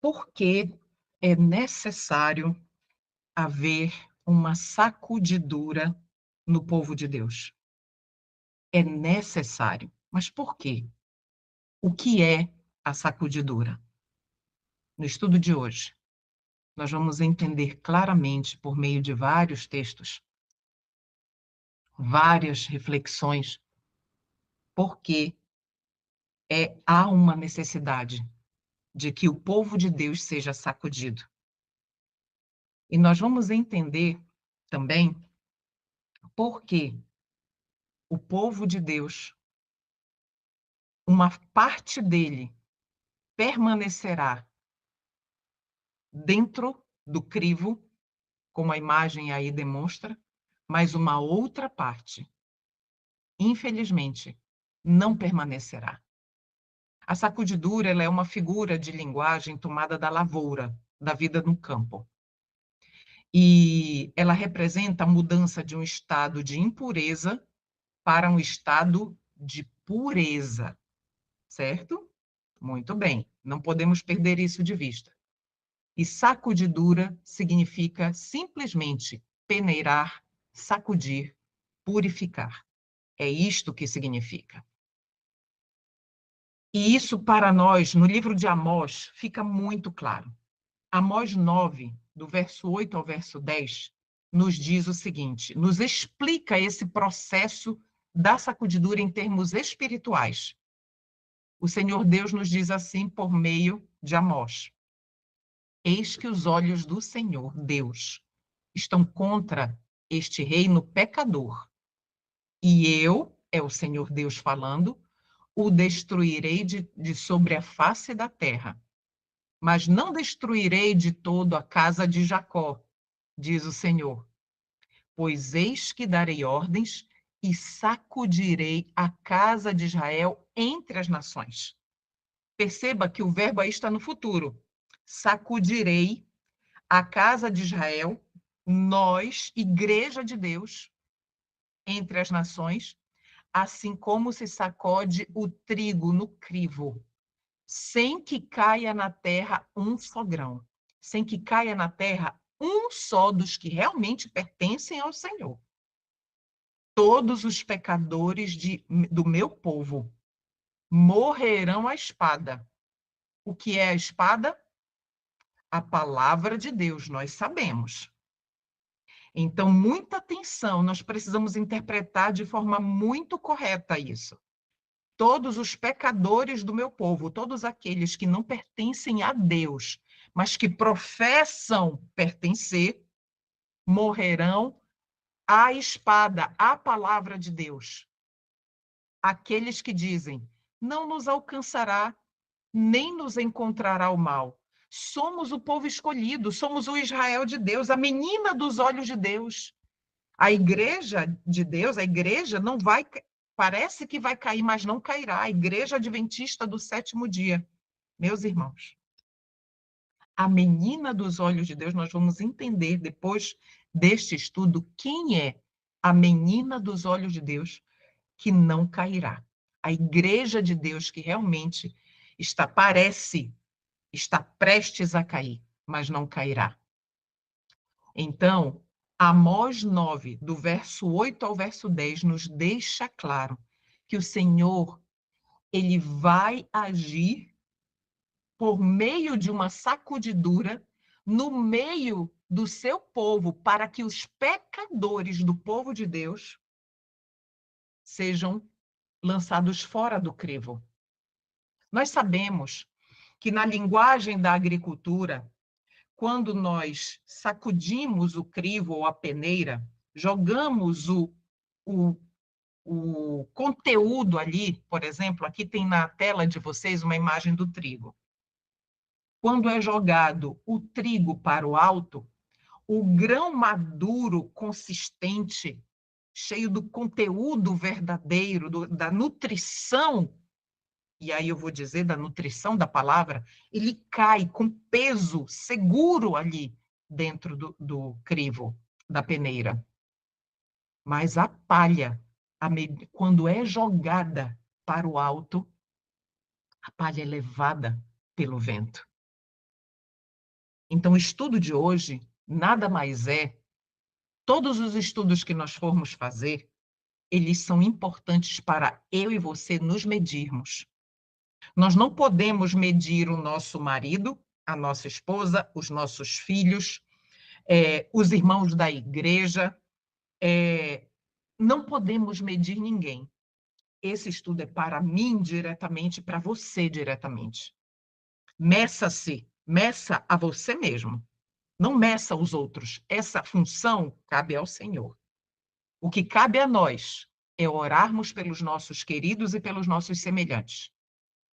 Por que é necessário haver uma sacudidura no povo de Deus? É necessário. Mas por quê? O que é a sacudidura? No estudo de hoje, nós vamos entender claramente, por meio de vários textos, várias reflexões, por que há uma necessidade de que o povo de Deus seja sacudido. E nós vamos entender também por que o povo de Deus, uma parte dele, permanecerá dentro do crivo, como a imagem aí demonstra, mas uma outra parte, infelizmente, não permanecerá. A sacudidura, ela é uma figura de linguagem tomada da lavoura, da vida no campo. E ela representa a mudança de um estado de impureza para um estado de pureza, certo? Muito bem, não podemos perder isso de vista. E sacudidura significa simplesmente peneirar, sacudir, purificar. É isto que significa. E isso para nós, no livro de Amós, fica muito claro. Amós 9, do verso 8 ao verso 10, nos diz o seguinte, nos explica esse processo da sacudidura em termos espirituais. O Senhor Deus nos diz assim por meio de Amós: eis que os olhos do Senhor Deus estão contra este reino pecador, e eu, é o Senhor Deus falando, o destruirei de sobre a face da terra. Mas não destruirei de todo a casa de Jacó, diz o Senhor, pois eis que darei ordens e sacudirei a casa de Israel entre as nações. Perceba que o verbo aí está no futuro. Sacudirei a casa de Israel, nós, igreja de Deus, entre as nações, assim como se sacode o trigo no crivo, sem que caia na terra um só grão, sem que caia na terra um só dos que realmente pertencem ao Senhor. Todos os pecadores do meu povo morrerão à espada. O que é a espada? A palavra de Deus, nós sabemos. Então, muita atenção, nós precisamos interpretar de forma muito correta isso. Todos os pecadores do meu povo, todos aqueles que não pertencem a Deus, mas que professam pertencer, morrerão à espada, à palavra de Deus. Aqueles que dizem, não nos alcançará, nem nos encontrará o mal. Somos o povo escolhido, somos o Israel de Deus, a menina dos olhos de Deus. A igreja de Deus, a igreja não vai, parece que vai cair, mas não cairá. A igreja adventista do sétimo dia. Meus irmãos, a menina dos olhos de Deus, nós vamos entender depois deste estudo quem é a menina dos olhos de Deus que não cairá. A igreja de Deus que realmente está prestes a cair, mas não cairá. Então, Amós 9, do verso 8 ao verso 10, nos deixa claro que o Senhor, ele vai agir por meio de uma sacudidura no meio do seu povo, para que os pecadores do povo de Deus sejam lançados fora do crivo. Nós sabemos que na linguagem da agricultura, quando nós sacudimos o crivo ou a peneira, jogamos o, o conteúdo ali, por exemplo, aqui tem na tela de vocês uma imagem do trigo. Quando é jogado o trigo para o alto, o grão maduro, consistente, cheio do conteúdo verdadeiro, da nutrição, e aí eu vou dizer da nutrição da palavra, ele cai com peso seguro ali dentro do crivo, da peneira. Mas a palha, quando é jogada para o alto, a palha é levada pelo vento. Então, o estudo de hoje nada mais é, todos os estudos que nós formos fazer, eles são importantes para eu e você nos medirmos. Nós não podemos medir o nosso marido, a nossa esposa, os nossos filhos, os irmãos da igreja, não podemos medir ninguém. Esse estudo é para mim diretamente, para você diretamente. Meça-se, meça a você mesmo. Não meça os outros. Essa função cabe ao Senhor. O que cabe a nós é orarmos pelos nossos queridos e pelos nossos semelhantes.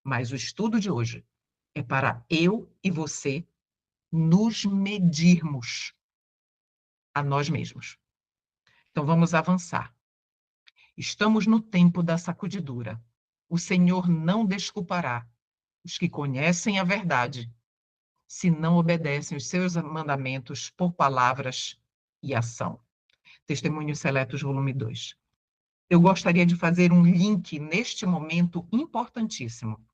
Mas o estudo de hoje é para eu e você nos medirmos a nós mesmos. Então vamos avançar. Estamos no tempo da sacudidura. O Senhor não desculpará os que conhecem a verdade, se não obedecem os seus mandamentos por palavras e ação. Testemunhos Seletos, volume 2. Eu gostaria de fazer um link neste momento importantíssimo.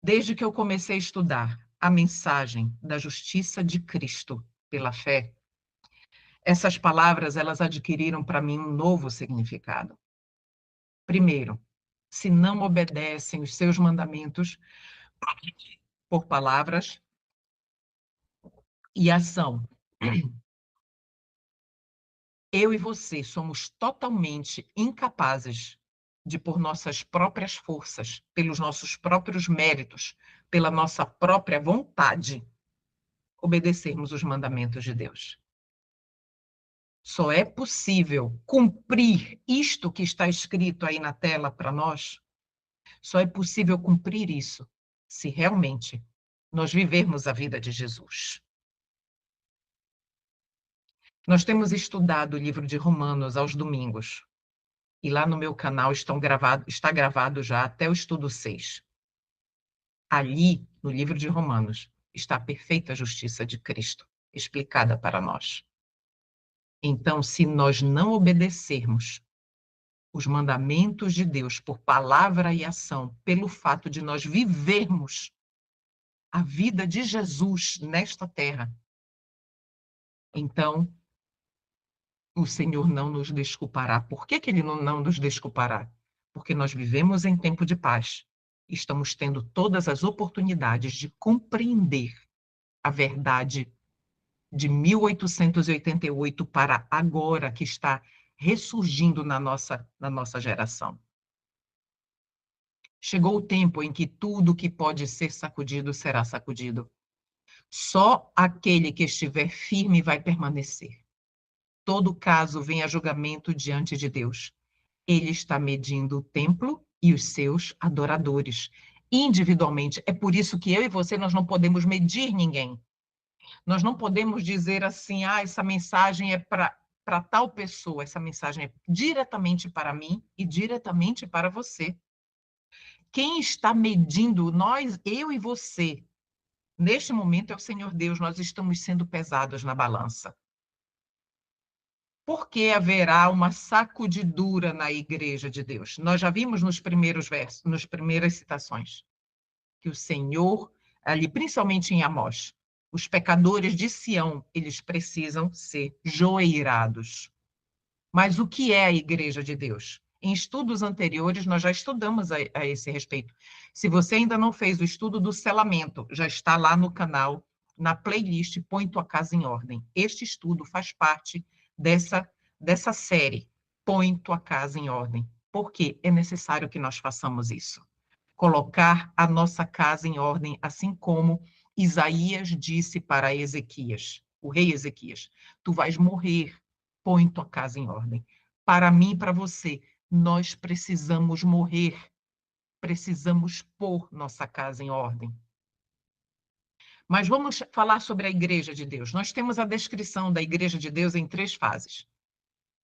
Desde que eu comecei a estudar a mensagem da justiça de Cristo pela fé, essas palavras, elas adquiriram para mim um novo significado. Primeiro, se não obedecem os seus mandamentos por palavras e ação, eu e você somos totalmente incapazes de, por nossas próprias forças, pelos nossos próprios méritos, pela nossa própria vontade, obedecermos os mandamentos de Deus. Só é possível cumprir isto que está escrito aí na tela para nós, só é possível cumprir isso se realmente nós vivermos a vida de Jesus. Nós temos estudado o livro de Romanos aos domingos, e lá no meu canal está gravado já até o estudo 6. Ali, no livro de Romanos, está a perfeita justiça de Cristo, explicada para nós. Então, se nós não obedecermos os mandamentos de Deus por palavra e ação, pelo fato de nós vivermos a vida de Jesus nesta terra, então o Senhor não nos desculpará. Por que Ele não nos desculpará? Porque nós vivemos em tempo de paz. Estamos tendo todas as oportunidades de compreender a verdade de 1888 para agora, que está ressurgindo na nossa geração. Chegou o tempo em que tudo que pode ser sacudido será sacudido. Só aquele que estiver firme vai permanecer. Todo caso vem a julgamento diante de Deus. Ele está medindo o templo e os seus adoradores, individualmente. É por isso que eu e você, nós não podemos medir ninguém. Nós não podemos dizer assim, essa mensagem é para tal pessoa, essa mensagem é diretamente para mim e diretamente para você. Quem está medindo nós, eu e você, neste momento é o Senhor Deus, nós estamos sendo pesados na balança. Por que haverá uma sacudidura na igreja de Deus? Nós já vimos nos primeiros versos, nas primeiras citações, que o Senhor, ali principalmente em Amós, os pecadores de Sião, eles precisam ser joeirados. Mas o que é a igreja de Deus? Em estudos anteriores, nós já estudamos a esse respeito. Se você ainda não fez o estudo do selamento, já está lá no canal, na playlist Põe Tua Casa em Ordem. Este estudo faz parte dessa série, Põe Tua Casa em Ordem. Porque é necessário que nós façamos isso. Colocar a nossa casa em ordem, assim como Isaías disse para Ezequias, o rei Ezequias, tu vais morrer, põe tua casa em ordem. Para mim e para você, nós precisamos morrer, precisamos pôr nossa casa em ordem. Mas vamos falar sobre a Igreja de Deus. Nós temos a descrição da Igreja de Deus em 3 fases.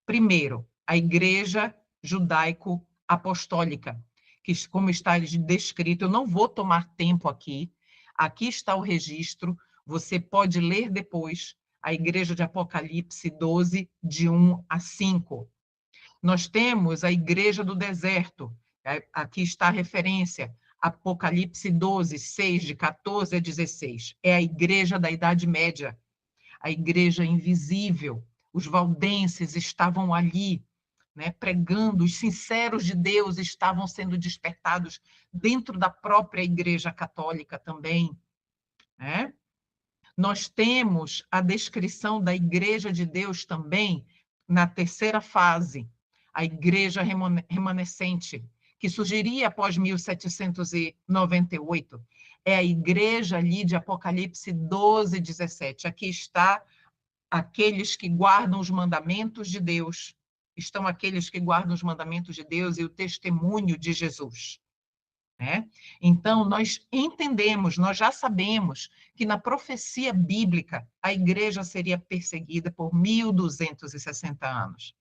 Primeiro, a Igreja judaico-apostólica, que, como está descrito, eu não vou tomar tempo aqui. Aqui está o registro, você pode ler depois, a Igreja de Apocalipse 12, de 1 a 5. Nós temos a Igreja do Deserto, aqui está a referência, Apocalipse 12, 6, de 14 a 16. É a igreja da Idade Média, a igreja invisível. Os valdenses estavam ali, né, pregando, os sinceros de Deus estavam sendo despertados dentro da própria Igreja Católica também, né? Nós temos a descrição da Igreja de Deus também na terceira fase, a Igreja remanescente, que surgiria após 1798. É a Igreja ali de Apocalipse 12, 17. Aqui está aqueles que guardam os mandamentos de Deus. Estão aqueles que guardam os mandamentos de Deus e o testemunho de Jesus. Né? Então, nós entendemos, nós já sabemos que na profecia bíblica a igreja seria perseguida por 1260 anos.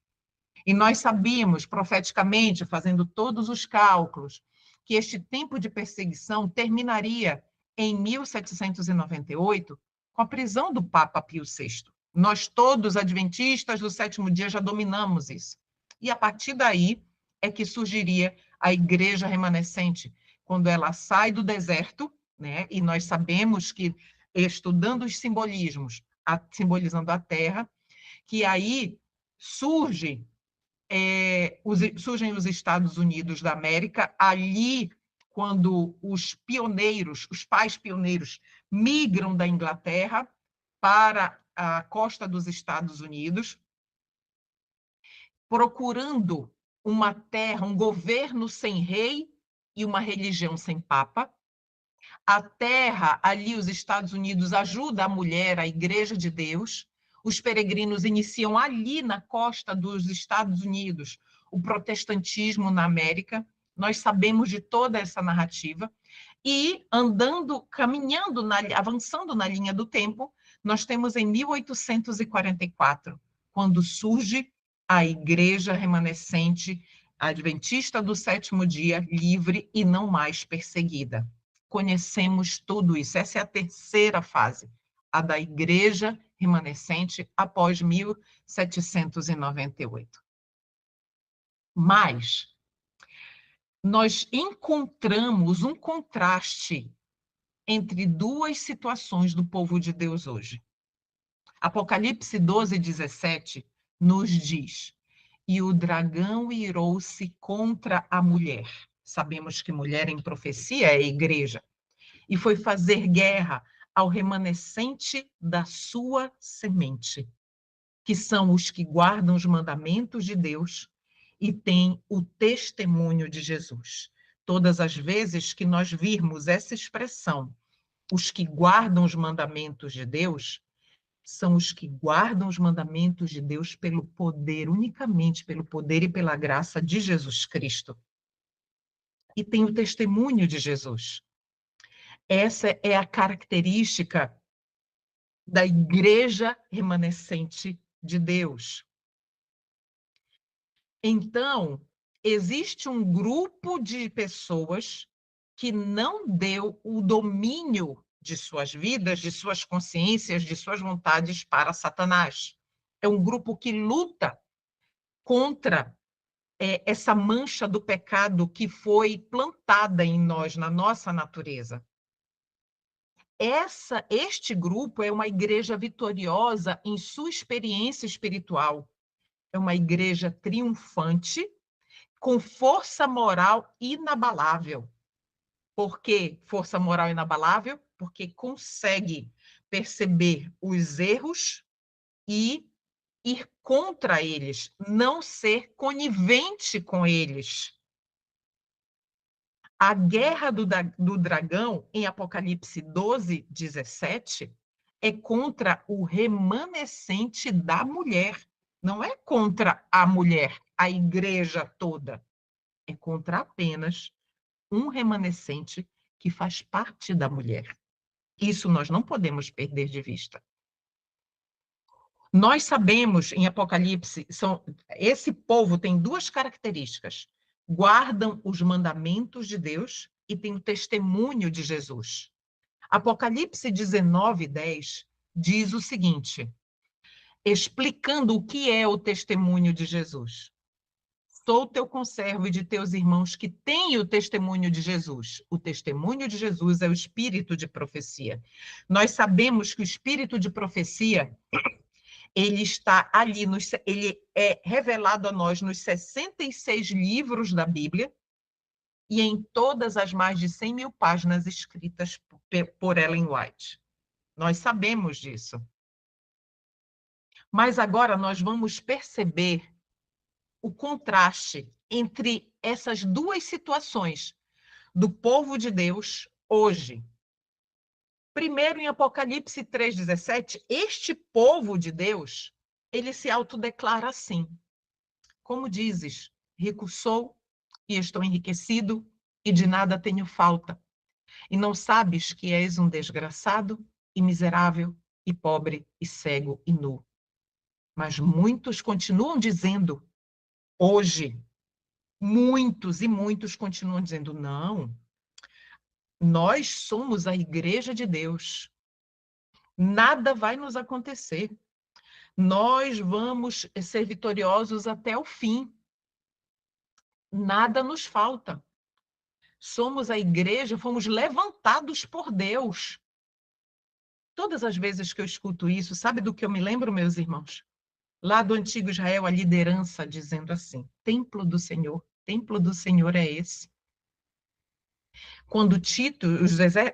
E nós sabíamos, profeticamente, fazendo todos os cálculos, que este tempo de perseguição terminaria em 1798, com a prisão do Papa Pio VI. Nós todos, adventistas do sétimo dia, já dominamos isso. E a partir daí é que surgiria a igreja remanescente, quando ela sai do deserto, né? E nós sabemos que, estudando os simbolismos, simbolizando a terra, que aí surgem os Estados Unidos da América, ali quando os pioneiros, os pais pioneiros, migram da Inglaterra para a costa dos Estados Unidos, procurando uma terra, um governo sem rei e uma religião sem papa. A terra, ali, os Estados Unidos, ajuda a mulher, a Igreja de Deus. Os peregrinos iniciam ali na costa dos Estados Unidos o protestantismo na América. Nós sabemos de toda essa narrativa. E andando, caminhando, avançando na linha do tempo, nós temos em 1844, quando surge a Igreja Remanescente Adventista do Sétimo Dia, livre e não mais perseguida. Conhecemos tudo isso. Essa é a terceira fase, a da Igreja Remanescente após 1798. Mas nós encontramos um contraste entre duas situações do povo de Deus hoje. Apocalipse 12, 17 nos diz: e o dragão irou-se contra a mulher. Sabemos que mulher em profecia é a igreja. E foi fazer guerra ao remanescente da sua semente, que são os que guardam os mandamentos de Deus e têm o testemunho de Jesus. Todas as vezes que nós virmos essa expressão, os que guardam os mandamentos de Deus, são os que guardam os mandamentos de Deus pelo poder, unicamente pelo poder e pela graça de Jesus Cristo. E tem o testemunho de Jesus. Essa é a característica da igreja remanescente de Deus. Então, existe um grupo de pessoas que não deu o domínio de suas vidas, de suas consciências, de suas vontades para Satanás. É um grupo que luta contra essa mancha do pecado que foi plantada em nós, na nossa natureza. Este grupo é uma igreja vitoriosa em sua experiência espiritual. É uma igreja triunfante, com força moral inabalável. Por que força moral inabalável? Porque consegue perceber os erros e ir contra eles, não ser conivente com eles. A guerra do dragão, em Apocalipse 12, 17, é contra o remanescente da mulher. Não é contra a mulher, a igreja toda. É contra apenas um remanescente que faz parte da mulher. Isso nós não podemos perder de vista. Nós sabemos, em Apocalipse, esse povo tem duas características. Guardam os mandamentos de Deus e tem o testemunho de Jesus. Apocalipse 19, 10 diz o seguinte, explicando o que é o testemunho de Jesus. sou teu conservo e de teus irmãos que têm o testemunho de Jesus. O testemunho de Jesus é o espírito de profecia. Nós sabemos que o espírito de profecia, ele está ali, ele é revelado a nós nos 66 livros da Bíblia e em todas as mais de 100 mil páginas escritas por Ellen White. Nós sabemos disso. Mas agora nós vamos perceber o contraste entre essas duas situações do povo de Deus hoje. Primeiro, em Apocalipse 3,17, este povo de Deus, ele se autodeclara assim: como dizes, rico sou e estou enriquecido e de nada tenho falta. E não sabes que és um desgraçado e miserável e pobre e cego e nu. Mas muitos continuam dizendo, hoje, muitos e muitos continuam dizendo, não, nós somos a igreja de Deus. Nada vai nos acontecer. Nós vamos ser vitoriosos até o fim. Nada nos falta. Somos a igreja, fomos levantados por Deus. Todas as vezes que eu escuto isso, sabe do que eu me lembro, meus irmãos? Lá do antigo Israel, a liderança dizendo assim, templo do Senhor é esse. Quando Tito,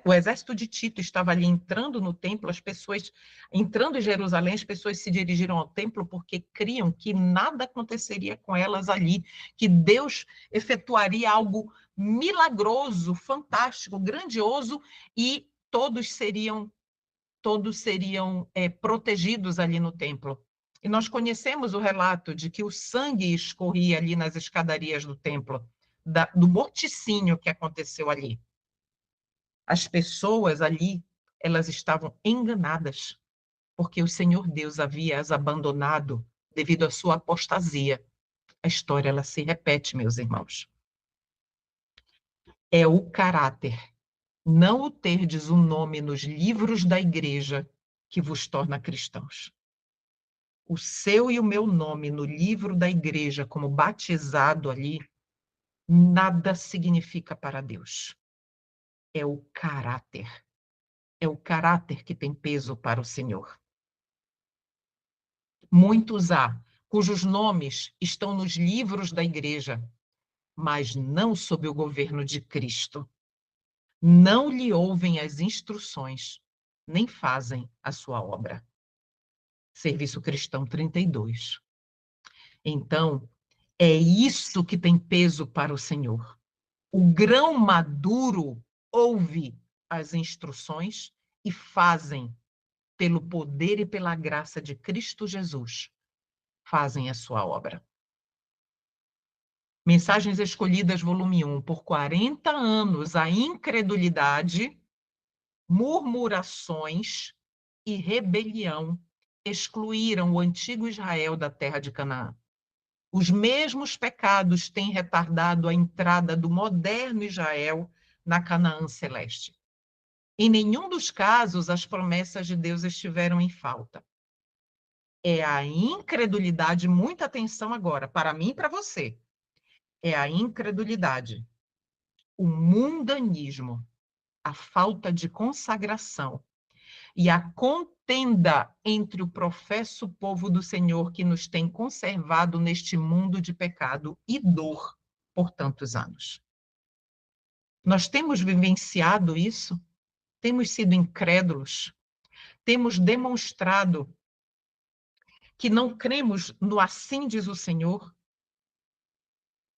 o exército de Tito estava ali entrando no templo, as pessoas, entrando em Jerusalém, as pessoas se dirigiram ao templo porque criam que nada aconteceria com elas ali, que Deus efetuaria algo milagroso, fantástico, grandioso, e todos seriam protegidos ali no templo. E nós conhecemos o relato de que o sangue escorria ali nas escadarias do templo, do morticínio que aconteceu ali. As pessoas ali, elas estavam enganadas, porque o Senhor Deus havia as abandonado devido à sua apostasia. A história, ela se repete, meus irmãos. É o caráter, não o terdes um nome nos livros da igreja, que vos torna cristãos. O seu e o meu nome no livro da igreja, como batizado ali, nada significa para Deus. É o caráter. É o caráter que tem peso para o Senhor. Muitos há, cujos nomes estão nos livros da igreja, mas não sob o governo de Cristo. Não lhe ouvem as instruções, nem fazem a sua obra. Serviço Cristão 32. Então, é isso que tem peso para o Senhor. O grão maduro ouve as instruções e fazem, pelo poder e pela graça de Cristo Jesus, fazem a sua obra. Mensagens Escolhidas, volume 1. Por 40 anos, a incredulidade, murmurações e rebelião excluíram o antigo Israel da terra de Canaã. Os mesmos pecados têm retardado a entrada do moderno Israel na Canaã celeste. Em nenhum dos casos as promessas de Deus estiveram em falta. É a incredulidade, muita atenção agora, para mim e para você. É a incredulidade, o mundanismo, a falta de consagração e a contenda entre o professo povo do Senhor que nos tem conservado neste mundo de pecado e dor por tantos anos. Nós temos vivenciado isso, temos sido incrédulos, temos demonstrado que não cremos no assim diz o Senhor.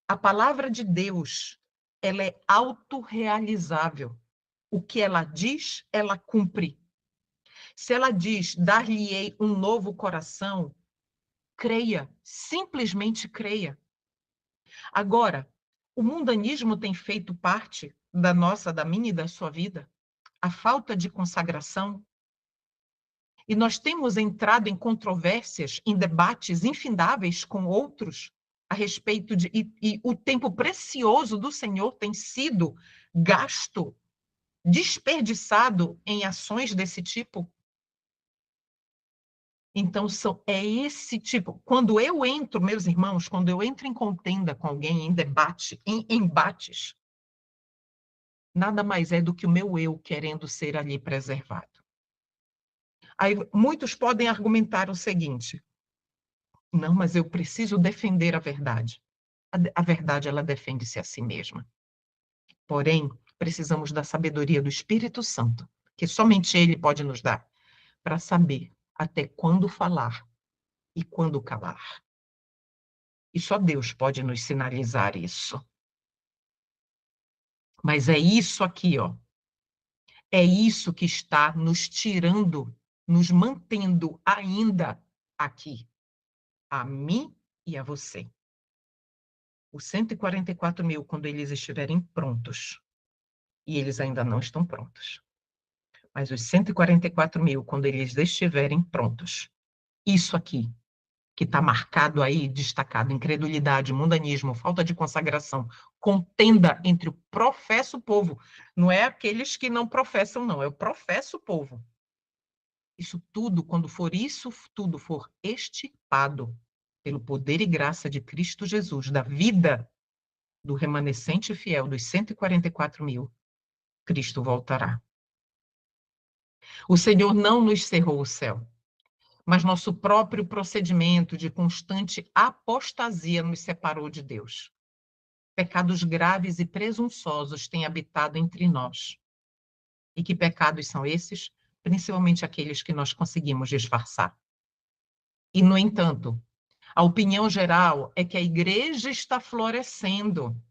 A palavra de Deus, ela é autorrealizável. O que ela diz, ela cumpre. Se ela diz, dar-lhe-ei um novo coração, creia, simplesmente creia. Agora, o mundanismo tem feito parte da minha e da sua vida? A falta de consagração? E nós temos entrado em controvérsias, em debates infindáveis com outros a respeito de... E o tempo precioso do Senhor tem sido gasto, desperdiçado em ações desse tipo? Então, é esse tipo. Quando eu entro, meus irmãos, quando eu entro em contenda com alguém, em debate, em embates, nada mais é do que o meu eu querendo ser ali preservado. Aí, muitos podem argumentar o seguinte: não, mas eu preciso defender a verdade. A verdade, ela defende-se a si mesma. Porém, precisamos da sabedoria do Espírito Santo, que somente Ele pode nos dar, para saber até quando falar e quando calar. E só Deus pode nos sinalizar isso. Mas é isso aqui, ó. É isso que está nos tirando, nos mantendo ainda aqui. A mim e a você. Os 144 mil, quando eles estiverem prontos, e eles ainda não estão prontos, mas os 144 mil, quando eles estiverem prontos, isso aqui, que está marcado aí, destacado, incredulidade, mundanismo, falta de consagração, contenda entre o professo povo, não é aqueles que não professam, não, é o professo povo. Isso tudo, quando for isso tudo for extirpado pelo poder e graça de Cristo Jesus, da vida do remanescente fiel dos 144 mil, Cristo voltará. O Senhor não nos cerrou o céu, mas nosso próprio procedimento de constante apostasia nos separou de Deus. Pecados graves e presunçosos têm habitado entre nós. E que pecados são esses? Principalmente aqueles que nós conseguimos disfarçar. E, no entanto, a opinião geral é que a igreja está florescendo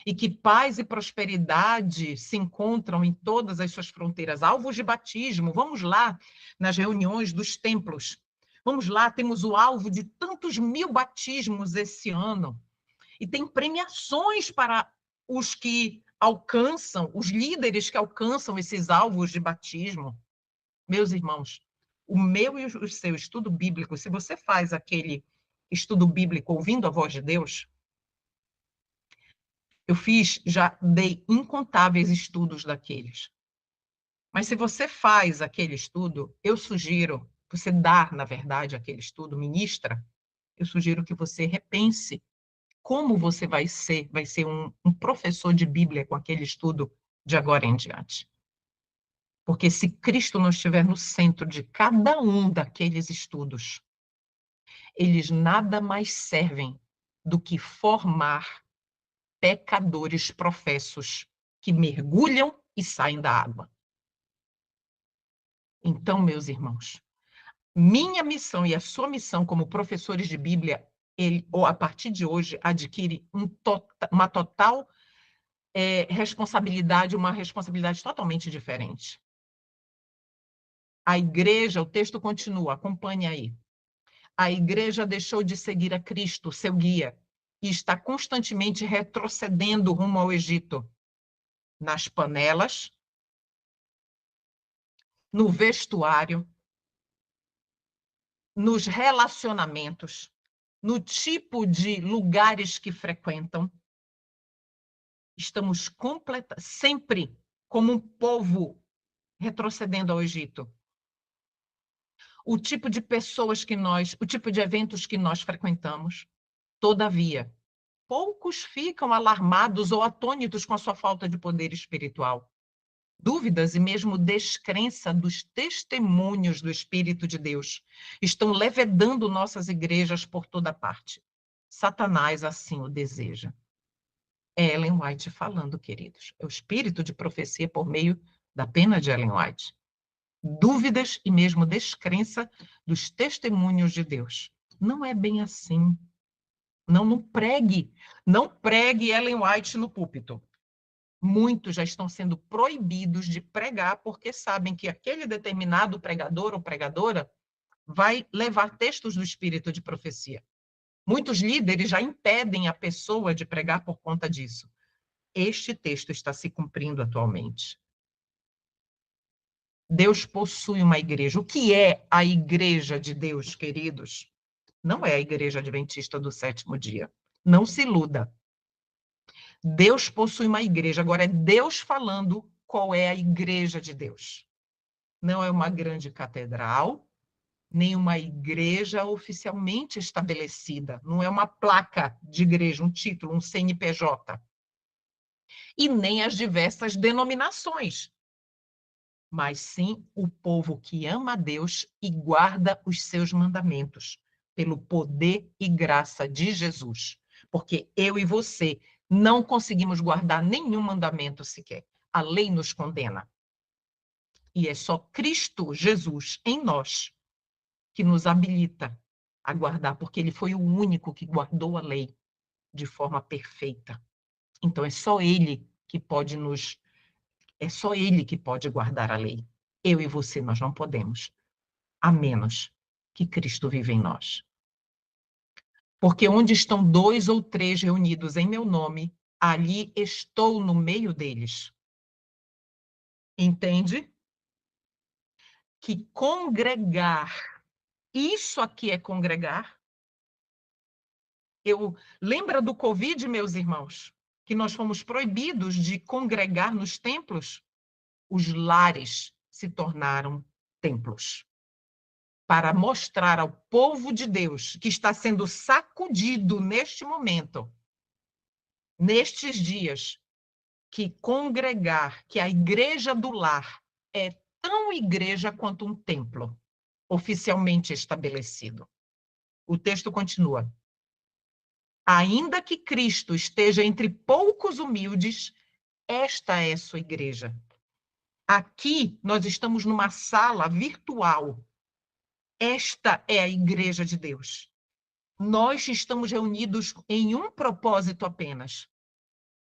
e que paz e prosperidade se encontram em todas as suas fronteiras, alvos de batismo. Vamos lá nas reuniões dos templos. Vamos lá, temos o alvo de tantos mil batismos esse ano. E tem premiações para os que alcançam, os líderes que alcançam esses alvos de batismo. Meus irmãos, o meu e o seu estudo bíblico, se você faz aquele estudo bíblico ouvindo a voz de Deus, eu já dei incontáveis estudos daqueles. Mas se você faz aquele estudo, eu sugiro, você dar, na verdade, aquele estudo, ministra, eu sugiro que você repense como você vai ser um professor de Bíblia com aquele estudo de agora em diante. Porque se Cristo não estiver no centro de cada um daqueles estudos, eles nada mais servem do que formar pecadores professos que mergulham e saem da água. Então, meus irmãos, minha missão e a sua missão como professores de Bíblia, ou a partir de hoje, adquire uma total responsabilidade, uma responsabilidade totalmente diferente. A igreja, o texto continua, acompanhe aí. A igreja deixou de seguir a Cristo, seu guia, e está constantemente retrocedendo rumo ao Egito. Nas panelas, no vestuário, nos relacionamentos, no tipo de lugares que frequentam. Estamos sempre como um povo retrocedendo ao Egito. O tipo de pessoas o tipo de eventos que nós frequentamos. Todavia, poucos ficam alarmados ou atônitos com a sua falta de poder espiritual. Dúvidas e mesmo descrença dos testemunhos do Espírito de Deus estão levedando nossas igrejas por toda parte. Satanás assim o deseja. É Ellen White falando, queridos. É o espírito de profecia por meio da pena de Ellen White. Dúvidas e mesmo descrença dos testemunhos de Deus. Não é bem assim. Não pregue. Não pregue Ellen White no púlpito. Muitos já estão sendo proibidos de pregar porque sabem que aquele determinado pregador ou pregadora vai levar textos do espírito de profecia. Muitos líderes já impedem a pessoa de pregar por conta disso. Este texto está se cumprindo atualmente. Deus possui uma igreja. O que é a igreja de Deus, queridos? Não é a igreja adventista do sétimo dia. Não se iluda. Deus possui uma igreja. Agora é Deus falando qual é a igreja de Deus. Não é uma grande catedral, nem uma igreja oficialmente estabelecida. Não é uma placa de igreja, um título, um CNPJ. E nem as diversas denominações, mas sim o povo que ama a Deus e guarda os seus mandamentos, pelo poder e graça de Jesus. Porque eu e você não conseguimos guardar nenhum mandamento sequer. A lei nos condena. E é só Cristo Jesus em nós que nos habilita a guardar, porque ele foi o único que guardou a lei de forma perfeita. Então é só ele que pode guardar a lei. Eu e você, nós não podemos, a menos que Cristo vive em nós. Porque onde estão 2 ou 3 reunidos em meu nome, ali estou no meio deles. Entende? Que congregar, isso aqui é congregar. Lembra do Covid, meus irmãos? Que nós fomos proibidos de congregar nos templos? Os lares se tornaram templos. Para mostrar ao povo de Deus que está sendo sacudido neste momento, nestes dias, que congregar, que a igreja do lar é tão igreja quanto um templo oficialmente estabelecido. O texto continua. Ainda que Cristo esteja entre poucos humildes, esta é sua igreja. Aqui nós estamos numa sala virtual. Esta é a igreja de Deus. Nós estamos reunidos em um propósito apenas.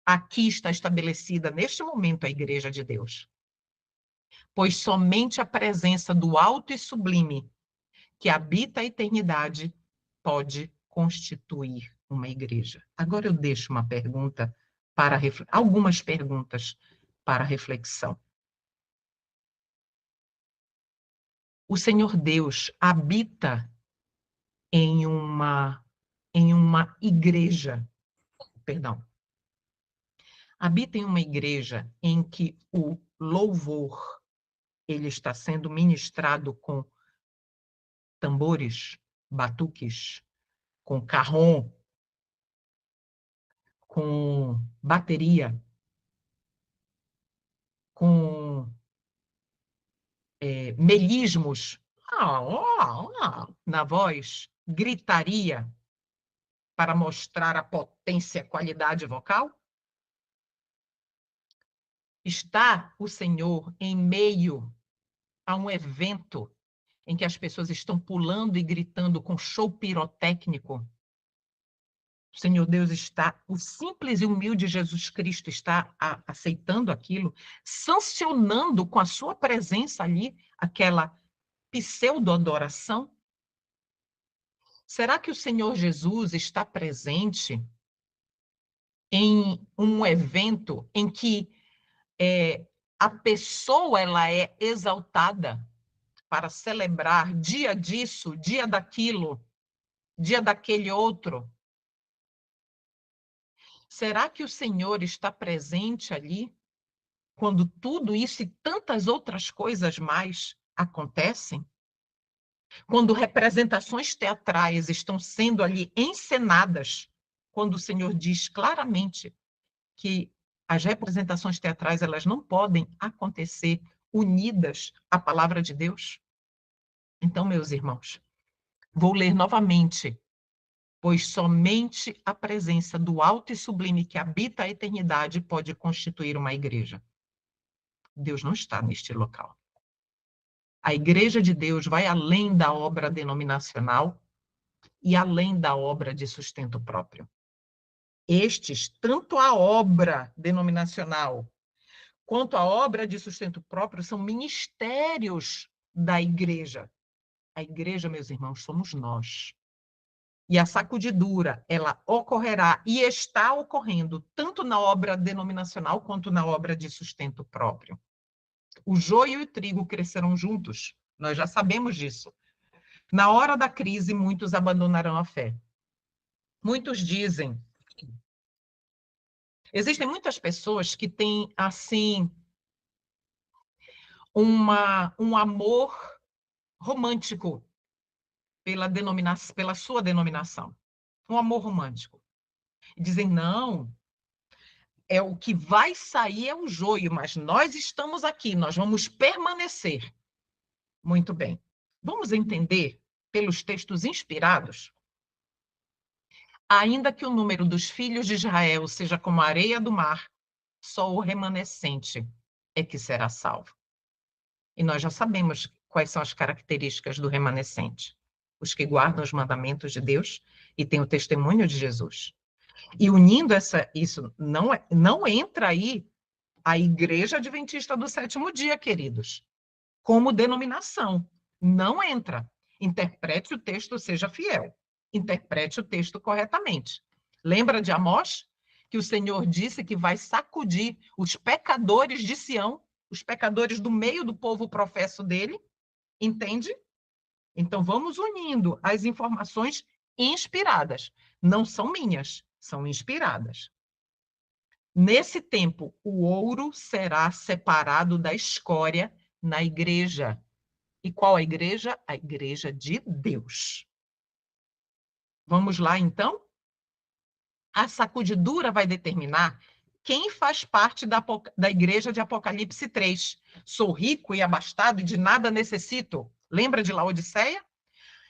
Aqui está estabelecida, neste momento, a igreja de Deus. Pois somente a presença do alto e sublime, que habita a eternidade, pode constituir uma igreja. Agora eu deixo uma pergunta algumas perguntas para reflexão. O Senhor Deus habita em uma igreja, perdão, habita em uma igreja em que o louvor ele está sendo ministrado com tambores, batuques, com carrom, com bateria, com melismos na voz, gritaria para mostrar a potência, a qualidade vocal? Está o Senhor em meio a um evento em que as pessoas estão pulando e gritando com show pirotécnico? O Senhor Deus está, o simples e humilde Jesus Cristo está aceitando aquilo, sancionando com a sua presença ali aquela pseudo-adoração? Será que o Senhor Jesus está presente em um evento em que a pessoa ela é exaltada para celebrar dia disso, dia daquilo, dia daquele outro? Será que o Senhor está presente ali quando tudo isso e tantas outras coisas mais acontecem? Quando representações teatrais estão sendo ali encenadas, quando o Senhor diz claramente que as representações teatrais elas não podem acontecer unidas à palavra de Deus? Então, meus irmãos, vou ler novamente. Pois somente a presença do alto e sublime que habita a eternidade pode constituir uma igreja. Deus não está neste local. A igreja de Deus vai além da obra denominacional e além da obra de sustento próprio. Estes, tanto a obra denominacional quanto a obra de sustento próprio, são ministérios da igreja. A igreja, meus irmãos, somos nós. E a sacudidura, ela ocorrerá e está ocorrendo tanto na obra denominacional quanto na obra de sustento próprio. O joio e o trigo crescerão juntos, nós já sabemos disso. Na hora da crise, muitos abandonarão a fé. Muitos dizem... Existem muitas pessoas que têm, assim, um amor romântico pela sua denominação. Um amor romântico. E dizem, não, é o que vai sair é o joio, mas nós estamos aqui, nós vamos permanecer. Muito bem. Vamos entender, pelos textos inspirados, ainda que o número dos filhos de Israel seja como a areia do mar, só o remanescente é que será salvo. E nós já sabemos quais são as características do remanescente. Os que guardam os mandamentos de Deus e têm o testemunho de Jesus. E unindo isso, não entra aí a Igreja Adventista do Sétimo Dia, queridos, como denominação. Não entra. Interprete o texto, seja fiel. Interprete o texto corretamente. Lembra de Amós? Que o Senhor disse que vai sacudir os pecadores de Sião, os pecadores do meio do povo professo dele. Entende? Então, vamos unindo as informações inspiradas. Não são minhas, são inspiradas. Nesse tempo, o ouro será separado da escória na igreja. E qual a igreja? A igreja de Deus. Vamos lá, então? A sacudidura vai determinar quem faz parte da igreja de Apocalipse 3. Sou rico e abastado e de nada necessito. Lembra de Laodiceia?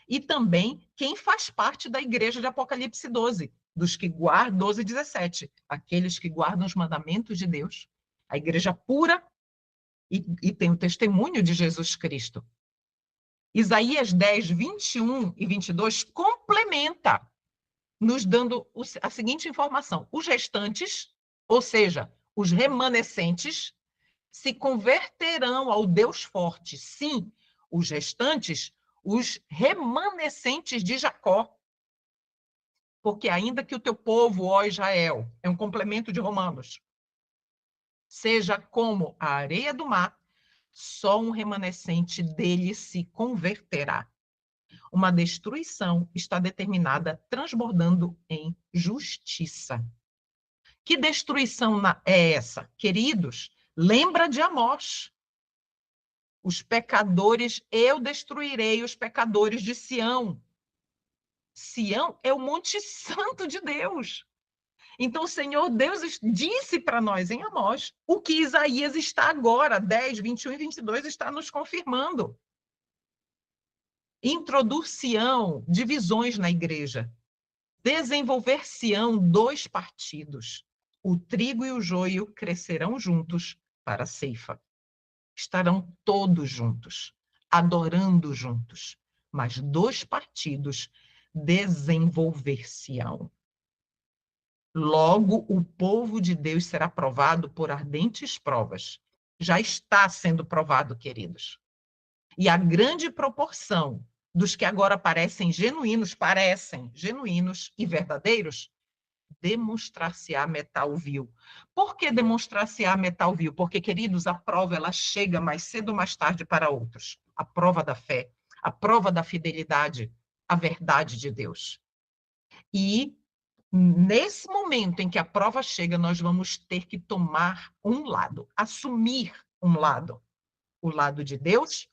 E também quem faz parte da igreja de Apocalipse 12, dos que guardam, 12 e 17, aqueles que guardam os mandamentos de Deus, a igreja pura e tem o testemunho de Jesus Cristo. Isaías 10, 21 e 22 complementa, nos dando a seguinte informação: os restantes, ou seja, os remanescentes, se converterão ao Deus forte. Sim, os restantes, os remanescentes de Jacó. Porque ainda que o teu povo, ó Israel, é um complemento de Romanos, seja como a areia do mar, só um remanescente dele se converterá. Uma destruição está determinada, transbordando em justiça. Que destruição é essa? Queridos, lembra de Amós. Os pecadores, eu destruirei os pecadores de Sião. Sião é o Monte Santo de Deus. Então, o Senhor Deus disse para nós em Amós o que Isaías está agora, 10, 21 e 22, está nos confirmando. Introduzir-se-ão divisões na igreja. Desenvolver-se-ão dois partidos. O trigo e o joio crescerão juntos para a ceifa. Estarão todos juntos, adorando juntos, mas dois partidos desenvolver-se-ão. Logo, o povo de Deus será provado por ardentes provas. Já está sendo provado, queridos. E a grande proporção dos que agora parecem genuínos e verdadeiros, demonstrar-se-á metal vil. Por que demonstrar-se-á metal vil? Porque, queridos, a prova ela chega mais cedo ou mais tarde para outros. A prova da fé, a prova da fidelidade, a verdade de Deus. E nesse momento em que a prova chega, nós vamos ter que tomar um lado, assumir um lado. O lado de Deus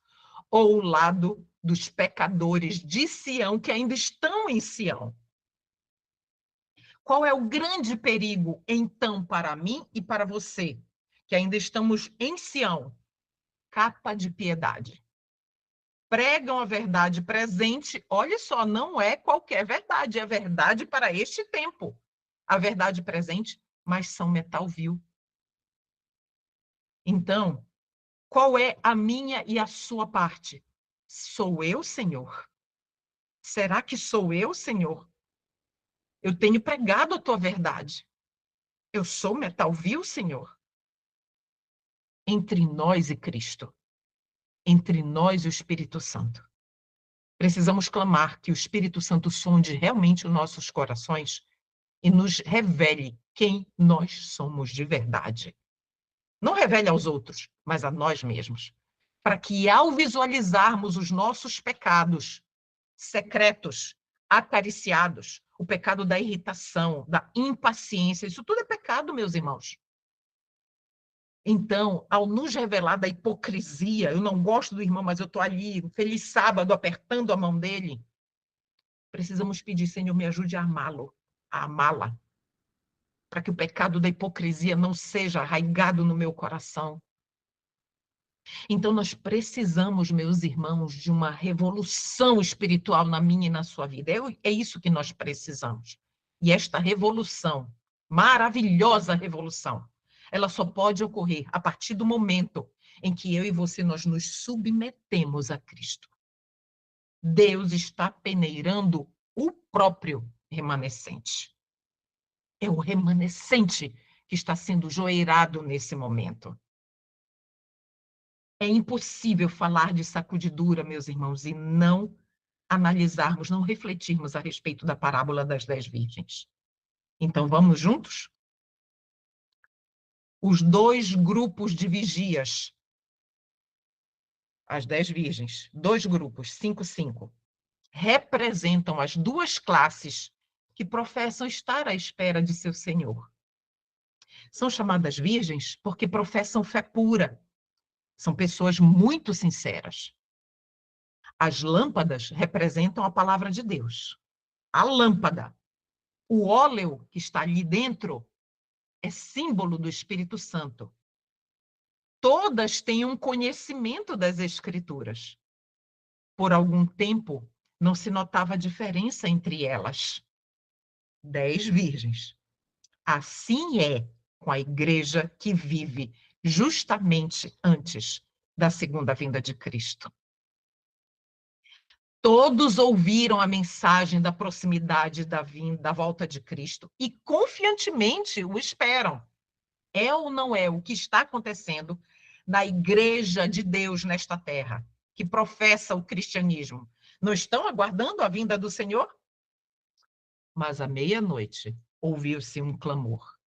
ou o lado dos pecadores de Sião, que ainda estão em Sião. Qual é o grande perigo, então, para mim e para você, que ainda estamos em Sião? Capa de piedade. Pregam a verdade presente, olha só, não é qualquer verdade, é verdade para este tempo. A verdade presente, mas são metal vil. Então, qual é a minha e a sua parte? Sou eu, Senhor? Será que sou eu, Senhor? Eu tenho pregado a tua verdade. Eu sou metal vil, Senhor? Entre nós e Cristo. Entre nós e o Espírito Santo. Precisamos clamar que o Espírito Santo sonde realmente os nossos corações e nos revele quem nós somos de verdade. Não revele aos outros, mas a nós mesmos. Para que, ao visualizarmos os nossos pecados secretos, acariciados, o pecado da irritação, da impaciência, isso tudo é pecado, meus irmãos. Então, ao nos revelar da hipocrisia, eu não gosto do irmão, mas eu estou ali, feliz sábado, apertando a mão dele, Precisamos pedir, Senhor, me ajude a amá-lo, a amá-la, para que o pecado da hipocrisia não seja arraigado no meu coração. Então, nós precisamos, meus irmãos, de uma revolução espiritual na minha e na sua vida. É isso que nós precisamos. E esta revolução, maravilhosa revolução, ela só pode ocorrer a partir do momento em que eu e você nós nos submetemos a Cristo. Deus está peneirando o próprio remanescente. É o remanescente que está sendo joeirado nesse momento. É impossível falar de sacudidura, meus irmãos, e não analisarmos, não refletirmos a respeito da parábola das 10 virgens. Então, vamos juntos? Os 2 grupos de vigias, as 10 virgens, 2 grupos, 5, 5, representam as 2 classes que professam estar à espera de seu Senhor. São chamadas virgens porque professam fé pura. São pessoas muito sinceras. As lâmpadas representam a palavra de Deus. A lâmpada, o óleo que está ali dentro, é símbolo do Espírito Santo. Todas têm um conhecimento das Escrituras. Por algum tempo, não se notava diferença entre elas. 10 virgens. Assim é com a igreja que vive justamente antes da segunda vinda de Cristo. Todos ouviram a mensagem da proximidade da vinda, da volta de Cristo e confiantemente o esperam. É ou não é o que está acontecendo na igreja de Deus nesta terra, que professa o cristianismo? Não estão aguardando a vinda do Senhor? Mas à meia-noite ouviu-se um clamor.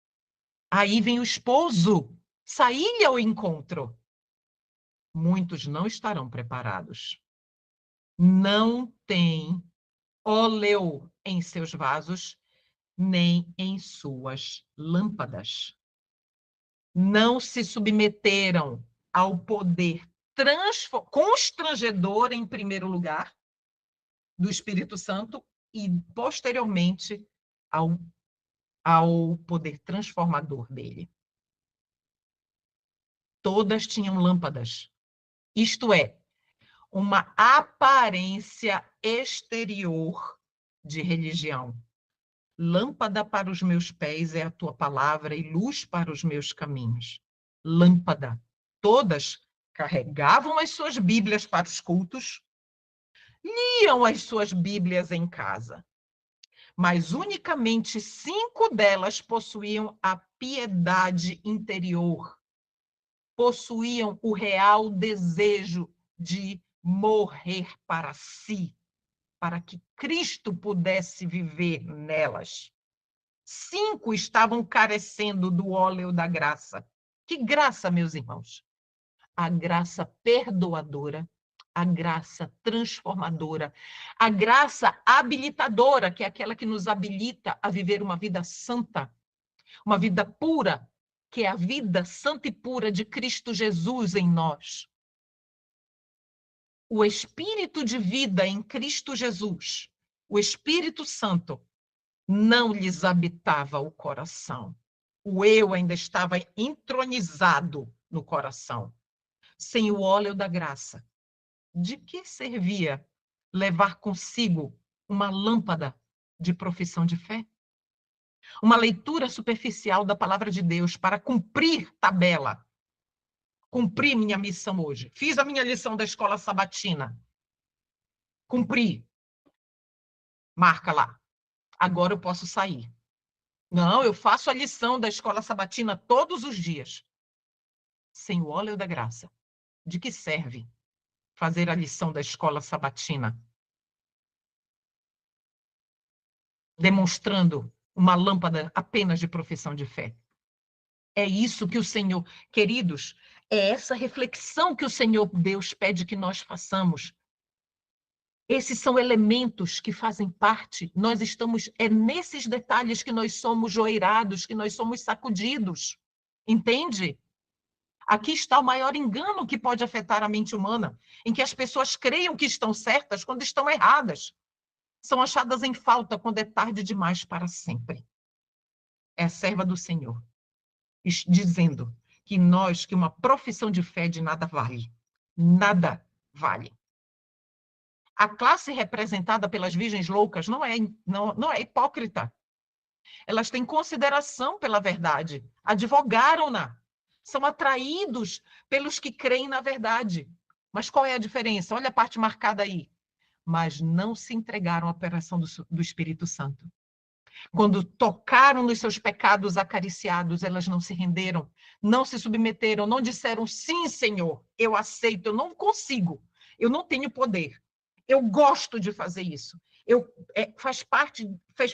Aí vem o esposo, saí ao encontro. Muitos não estarão preparados. Não têm óleo em seus vasos, nem em suas lâmpadas. Não se submeteram ao poder constrangedor, em primeiro lugar, do Espírito Santo e, posteriormente, ao poder transformador dele. Todas tinham lâmpadas, isto é, uma aparência exterior de religião. Lâmpada para os meus pés é a tua palavra e luz para os meus caminhos. Lâmpada. Todas carregavam as suas Bíblias para os cultos, liam as suas Bíblias em casa, mas unicamente 5 delas possuíam a piedade interior, possuíam o real desejo de morrer para si, para que Cristo pudesse viver nelas. 5 estavam carecendo do óleo da graça. Que graça, meus irmãos? A graça perdoadora, a graça transformadora, a graça habilitadora, que é aquela que nos habilita a viver uma vida santa, uma vida pura, que é a vida santa e pura de Cristo Jesus em nós. O Espírito de vida em Cristo Jesus, o Espírito Santo, não lhes habitava o coração. O eu ainda estava entronizado no coração. Sem o óleo da graça, de que servia levar consigo uma lâmpada de profissão de fé? Uma leitura superficial da palavra de Deus para cumprir tabela. Cumpri minha missão hoje. Fiz a minha lição da escola sabatina. Cumpri. Marca lá. Agora eu posso sair. Não, eu faço a lição da escola sabatina todos os dias. Sem o óleo da graça. De que serve fazer a lição da escola sabatina? Demonstrando uma lâmpada apenas de profissão de fé. É isso que o Senhor, queridos, é essa reflexão que o Senhor Deus pede que nós façamos. Esses são elementos que fazem parte, nós estamos, é nesses detalhes que nós somos joeirados, que nós somos sacudidos. Entende? Aqui está o maior engano que pode afetar a mente humana, em que as pessoas creiam que estão certas quando estão erradas. são achadas em falta quando é tarde demais para sempre. É a serva do Senhor, dizendo que uma profissão de fé de nada vale. Nada vale. A classe representada pelas virgens loucas não é hipócrita. Elas têm consideração pela verdade, advogaram-na, são atraídos pelos que creem na verdade. Mas qual é a diferença? Olha a parte marcada aí. Mas não se entregaram à operação do Espírito Santo. Quando tocaram nos seus pecados acariciados, elas não se renderam, não se submeteram, não disseram, sim, Senhor, eu aceito, eu não consigo, eu não tenho poder, eu gosto de fazer isso, fez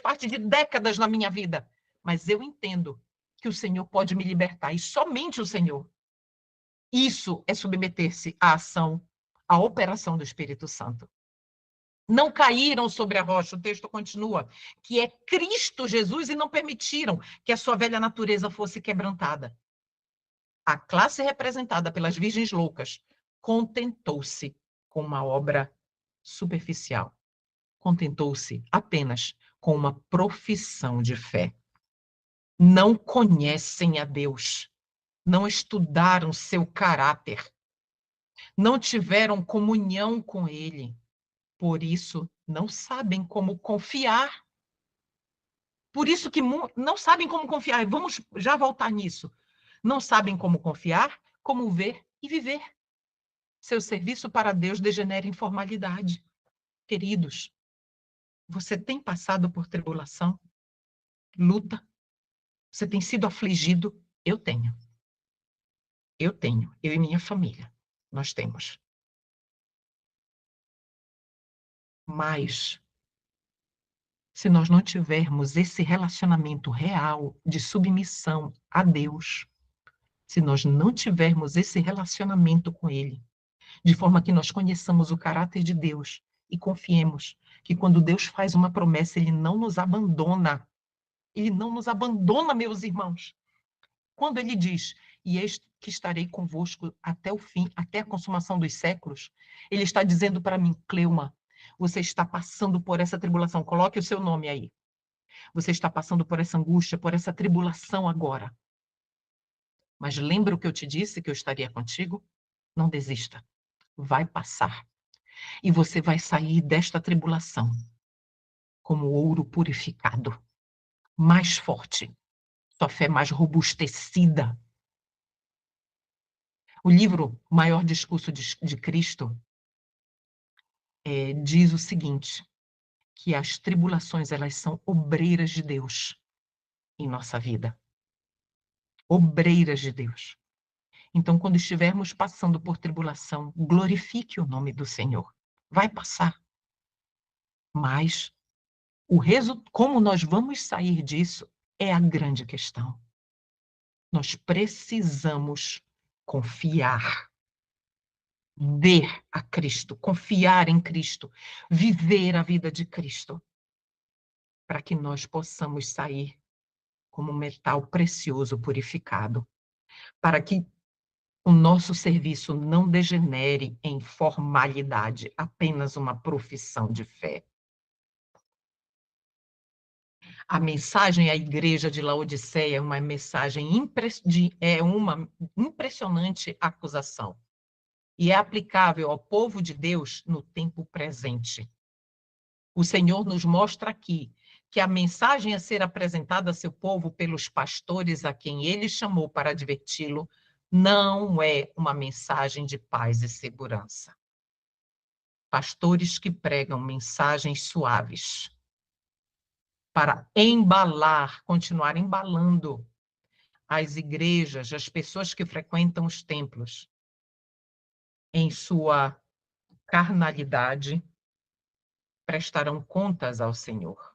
parte de décadas na minha vida, mas eu entendo que o Senhor pode me libertar, e somente o Senhor. Isso é submeter-se à ação, à operação do Espírito Santo. Não caíram sobre a rocha, o texto continua, que é Cristo Jesus, e não permitiram que a sua velha natureza fosse quebrantada. A classe representada pelas virgens loucas contentou-se com uma obra superficial. Contentou-se apenas com uma profissão de fé. Não conhecem a Deus, não estudaram seu caráter, não tiveram comunhão com Ele. Por isso, não sabem como confiar. Por isso que não sabem como confiar. Vamos já voltar nisso. Não sabem como confiar, como ver e viver. Seu serviço para Deus degenera em formalidade. Queridos, você tem passado por tribulação, luta? Você tem sido afligido? Eu tenho. Eu tenho. Eu e minha família. Nós temos. Mas, se nós não tivermos esse relacionamento real de submissão a Deus, se nós não tivermos esse relacionamento com Ele, de forma que nós conheçamos o caráter de Deus e confiemos que quando Deus faz uma promessa, Ele não nos abandona. Ele não nos abandona, meus irmãos. Quando Ele diz, e eis que estarei convosco até o fim, até a consumação dos séculos, Ele está dizendo para mim, Cleuma, você está passando por essa tribulação, coloque o seu nome aí. Você está passando por essa angústia, por essa tribulação agora. Mas lembra o que eu te disse, que eu estaria contigo? Não desista. Vai passar. E você vai sair desta tribulação como ouro purificado, mais forte, sua fé mais robustecida. O livro O Maior Discurso de Cristo diz o seguinte, que as tribulações, elas são obreiras de Deus em nossa vida. Obreiras de Deus. Então, quando estivermos passando por tribulação, glorifique o nome do Senhor. Vai passar. Mas como nós vamos sair disso é a grande questão. Nós precisamos confiar, ver a Cristo, confiar em Cristo, viver a vida de Cristo, para que nós possamos sair como metal precioso purificado, para que o nosso serviço não degenere em formalidade, apenas uma profissão de fé. A mensagem à igreja de Laodiceia é uma mensagem uma impressionante acusação. E é aplicável ao povo de Deus no tempo presente. O Senhor nos mostra aqui que a mensagem a ser apresentada a seu povo pelos pastores a quem ele chamou para adverti-lo não é uma mensagem de paz e segurança. Pastores que pregam mensagens suaves para embalar, continuar embalando as igrejas, as pessoas que frequentam os templos em sua carnalidade, prestarão contas ao Senhor.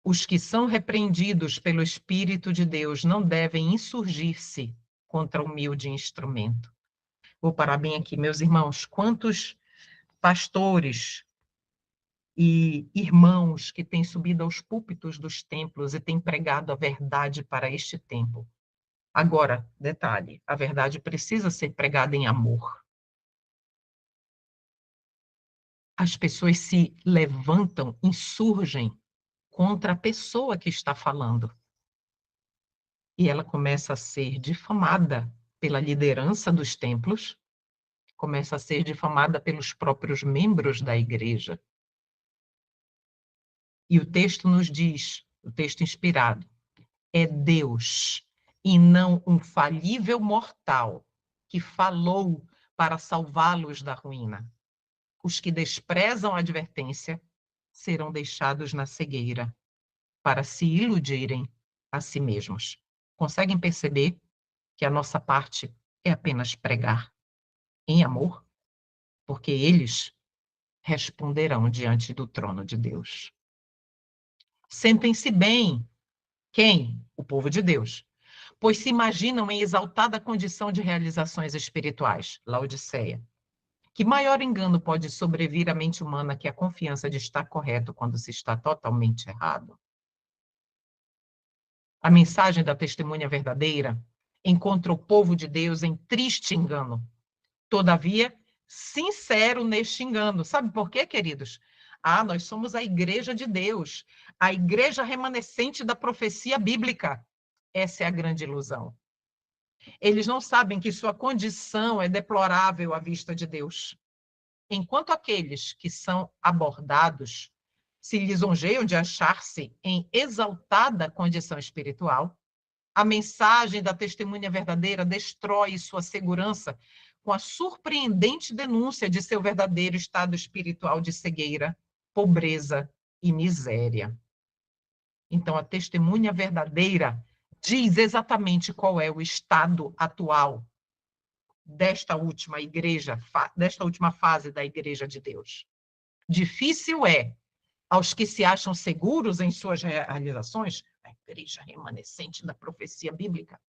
Os que são repreendidos pelo Espírito de Deus não devem insurgir-se contra o humilde instrumento. Vou parar bem aqui, meus irmãos. Quantos pastores e irmãos que têm subido aos púlpitos dos templos e têm pregado a verdade para este tempo? Agora, detalhe, a verdade precisa ser pregada em amor. as pessoas se levantam, insurgem contra a pessoa que está falando. E ela começa a ser difamada pela liderança dos templos, começa a ser difamada pelos próprios membros da igreja. E o texto nos diz, o texto inspirado, é Deus e não um falível mortal que falou para salvá-los da ruína. Os que desprezam a advertência serão deixados na cegueira para se iludirem a si mesmos. Conseguem perceber que a nossa parte é apenas pregar em amor? Porque eles responderão diante do trono de Deus. Sentem-se bem. Quem? O povo de Deus. Pois se imaginam em exaltada condição de realizações espirituais. Laodiceia. Que maior engano pode sobrevir à mente humana que a confiança de estar correto quando se está totalmente errado? A mensagem da testemunha verdadeira encontra o povo de Deus em triste engano. Todavia, sincero neste engano. Sabe por quê, queridos? Nós somos a igreja de Deus, a igreja remanescente da profecia bíblica. Essa é a grande ilusão. Eles não sabem que sua condição é deplorável à vista de Deus. Enquanto aqueles que são abordados se lisonjeiam de achar-se em exaltada condição espiritual, a mensagem da testemunha verdadeira destrói sua segurança com a surpreendente denúncia de seu verdadeiro estado espiritual de cegueira, pobreza e miséria. Então, a testemunha verdadeira diz exatamente qual é o estado atual desta última igreja, desta última fase da Igreja de Deus. Difícil é, aos que se acham seguros em suas realizações, a igreja remanescente da profecia bíblica,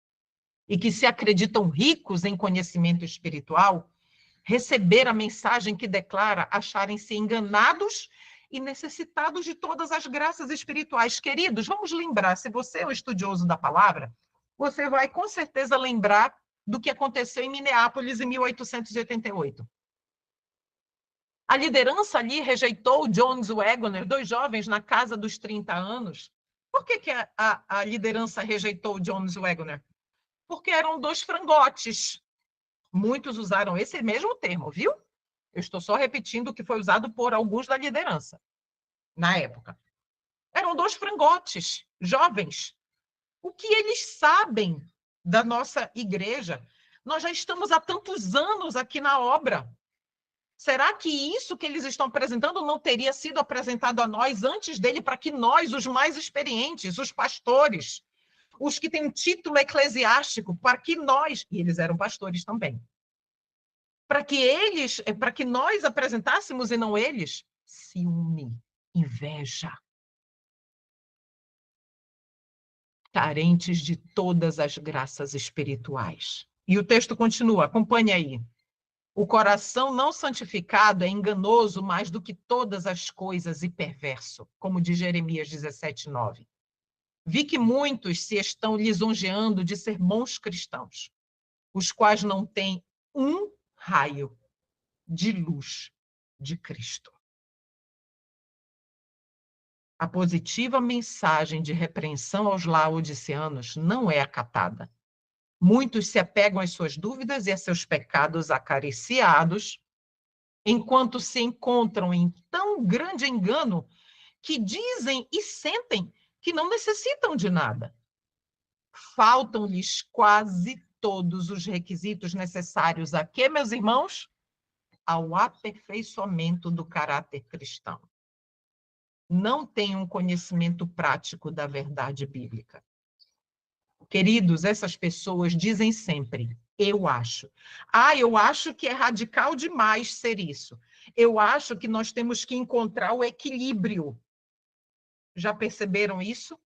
e que se acreditam ricos em conhecimento espiritual, receber a mensagem que declara acharem-se enganados e necessitados de todas as graças espirituais. Queridos, vamos lembrar, se você é um estudioso da palavra, você vai com certeza lembrar do que aconteceu em Minneapolis em 1888. A liderança ali rejeitou Jones Waggoner, 2 jovens na casa dos 30 anos. Por que a liderança rejeitou Jones Waggoner? Porque eram 2 frangotes. Muitos usaram esse mesmo termo, viu? Eu estou só repetindo o que foi usado por alguns da liderança na época. Eram 2 frangotes, jovens. O que eles sabem da nossa igreja? Nós já estamos há tantos anos aqui na obra. Será que isso que eles estão apresentando não teria sido apresentado a nós antes dele, para que nós, os mais experientes, os pastores, os que têm um título eclesiástico, para que nós, e eles eram pastores também, para que nós apresentássemos e não eles? Ciúme, inveja. Carentes de todas as graças espirituais. E o texto continua, acompanhe aí. O coração não santificado é enganoso mais do que todas as coisas e perverso, como diz Jeremias 17:9. Vi que muitos se estão lisonjeando de ser bons cristãos, os quais não têm um raio de luz de Cristo. A positiva mensagem de repreensão aos laodiceanos não é acatada. Muitos se apegam às suas dúvidas e a seus pecados acariciados, enquanto se encontram em tão grande engano que dizem e sentem que não necessitam de nada. Faltam-lhes quase todos os requisitos necessários a quê, meus irmãos? Ao aperfeiçoamento do caráter cristão. Não têm um conhecimento prático da verdade bíblica. Queridos, essas pessoas dizem sempre, eu acho. Eu acho que é radical demais ser isso. Eu acho que nós temos que encontrar o equilíbrio. Já perceberam isso?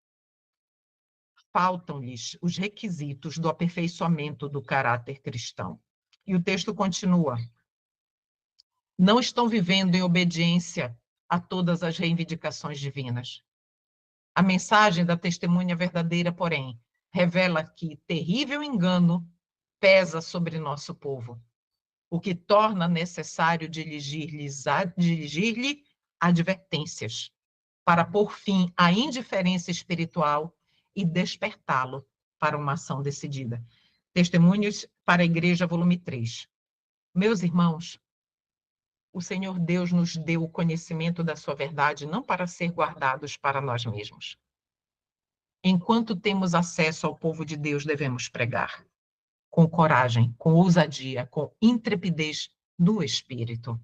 Faltam-lhes os requisitos do aperfeiçoamento do caráter cristão. E o texto continua. Não estão vivendo em obediência a todas as reivindicações divinas. A mensagem da testemunha verdadeira, porém, revela que terrível engano pesa sobre nosso povo. o que torna necessário dirigir-lhe advertências, para pôr fim à indiferença espiritual e despertá-lo para uma ação decidida. Testemunhos para a Igreja, volume 3. Meus irmãos, o Senhor Deus nos deu o conhecimento da sua verdade não para ser guardados para nós mesmos. Enquanto temos acesso ao povo de Deus, devemos pregar com coragem, com ousadia, com intrepidez do Espírito,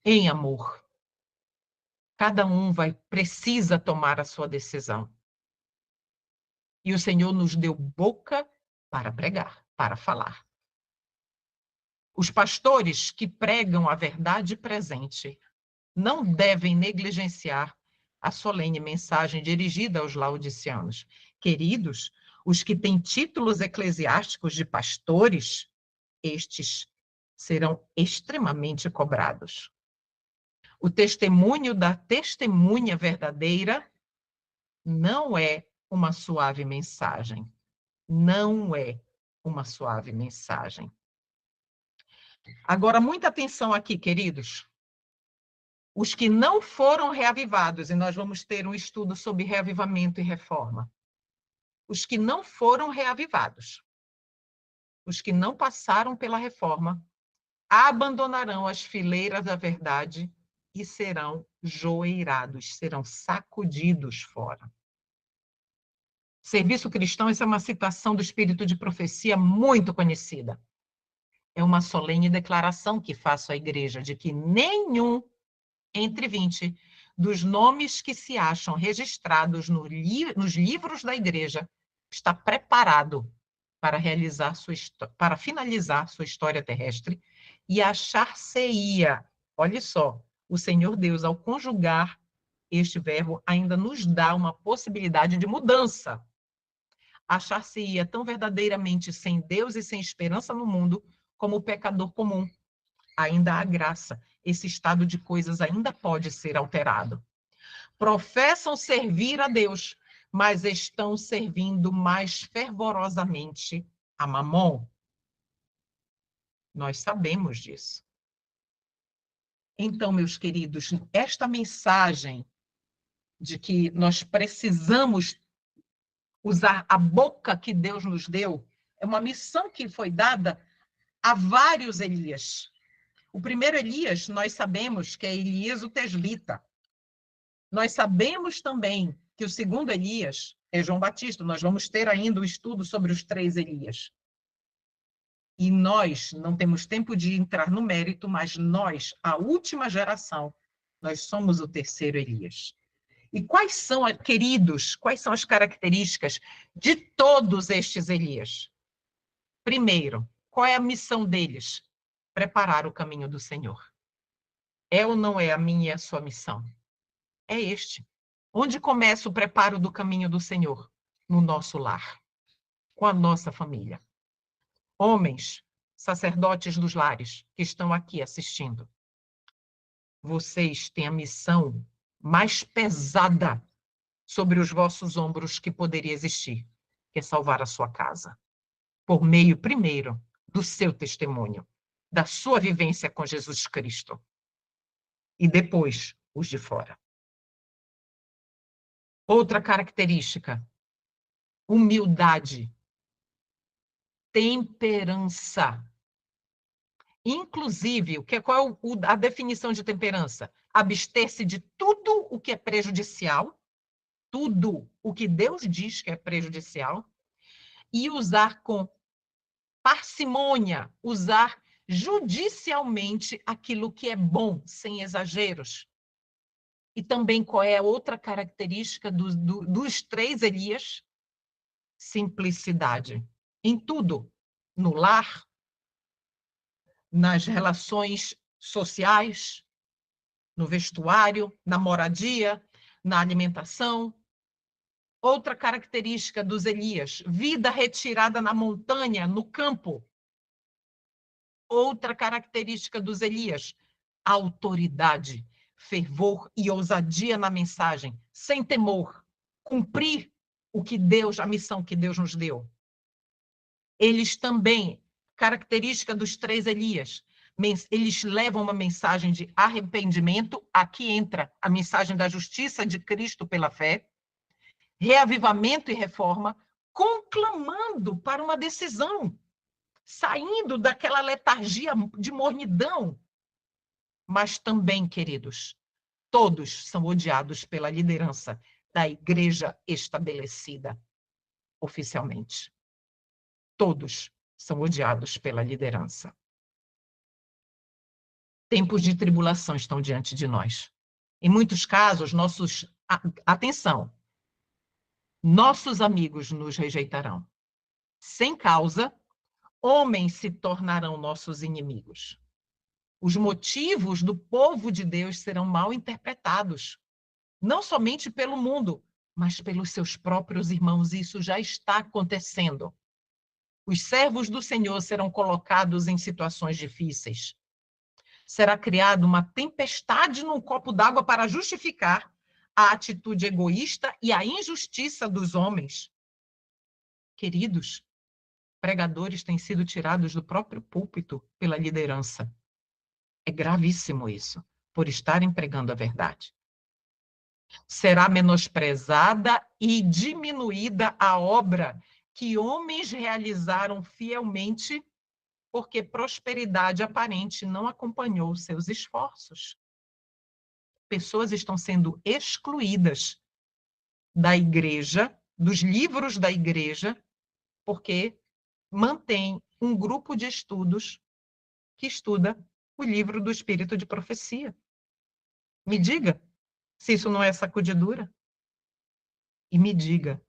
em amor. Cada um precisa tomar a sua decisão. E o Senhor nos deu boca para pregar, para falar. Os pastores que pregam a verdade presente não devem negligenciar a solene mensagem dirigida aos laodiceanos. Queridos, os que têm títulos eclesiásticos de pastores, estes serão extremamente cobrados. O testemunho da testemunha verdadeira não é uma suave mensagem. Não é uma suave mensagem. Agora, muita atenção aqui, queridos. Os que não foram reavivados, e nós vamos ter um estudo sobre reavivamento e reforma. Os que não foram reavivados, os que não passaram pela reforma, abandonarão as fileiras da verdade e serão joeirados, serão sacudidos fora. Serviço cristão, essa é uma citação do espírito de profecia muito conhecida. É uma solene declaração que faço à igreja de que nenhum entre 20 dos nomes que se acham registrados nos livros da igreja está preparado para para finalizar sua história terrestre e achar-se-ia, olha só, o Senhor Deus, ao conjugar este verbo, ainda nos dá uma possibilidade de mudança. Achar-se-ia tão verdadeiramente sem Deus e sem esperança no mundo como o pecador comum. Ainda há graça. Esse estado de coisas ainda pode ser alterado. Professam servir a Deus, mas estão servindo mais fervorosamente a Mamon. Nós sabemos disso. Então, meus queridos, esta mensagem de que nós precisamos usar a boca que Deus nos deu é uma missão que foi dada a vários Elias. O primeiro Elias, nós sabemos que é Elias o Tesbita. Nós sabemos também que o segundo Elias é João Batista. Nós vamos ter ainda um estudo sobre os 3 Elias. E nós não temos tempo de entrar no mérito, mas nós, a última geração, nós somos o terceiro Elias. E quais são, queridos, quais são as características de todos estes Elias? Primeiro, qual é a missão deles? Preparar o caminho do Senhor. É ou não é a minha e a sua missão? É este. Onde começa o preparo do caminho do Senhor? No nosso lar, com a nossa família. Homens, sacerdotes dos lares, que estão aqui assistindo, vocês têm a missão mais pesada sobre os vossos ombros que poderia existir, que é salvar a sua casa. Por meio, primeiro, do seu testemunho, da sua vivência com Jesus Cristo. E depois, os de fora. Outra característica, humildade, temperança. Inclusive, qual é a definição de temperança? Abster-se de tudo o que é prejudicial, tudo o que Deus diz que é prejudicial, e usar com parcimônia, usar judicialmente aquilo que é bom, sem exageros. E também qual é a outra característica dos 3 Elias? Simplicidade. Em tudo. No lar, nas relações sociais, no vestuário, na moradia, na alimentação. Outra característica dos Elias, vida retirada na montanha, no campo. Outra característica dos Elias, autoridade, fervor e ousadia na mensagem, sem temor, cumprir a missão que Deus nos deu. Eles também, característica dos 3 Elias, eles levam uma mensagem de arrependimento, aqui entra a mensagem da justiça de Cristo pela fé, reavivamento e reforma, conclamando para uma decisão, saindo daquela letargia de mornidão. Mas também, queridos, todos são odiados pela liderança da igreja estabelecida oficialmente. Todos são odiados pela liderança. Tempos de tribulação estão diante de nós. Em muitos casos, atenção, nossos amigos nos rejeitarão. Sem causa, homens se tornarão nossos inimigos. Os motivos do povo de Deus serão mal interpretados, não somente pelo mundo, mas pelos seus próprios irmãos. Isso já está acontecendo. Os servos do Senhor serão colocados em situações difíceis. Será criada uma tempestade num copo d'água para justificar a atitude egoísta e a injustiça dos homens. Queridos, pregadores têm sido tirados do próprio púlpito pela liderança. É gravíssimo isso, por estarem pregando a verdade. Será menosprezada e diminuída a obra que homens realizaram fielmente, porque prosperidade aparente não acompanhou seus esforços. Pessoas estão sendo excluídas da igreja, dos livros da igreja, porque mantém um grupo de estudos que estuda o livro do Espírito de Profecia. Me diga se isso não é sacudidura. E me diga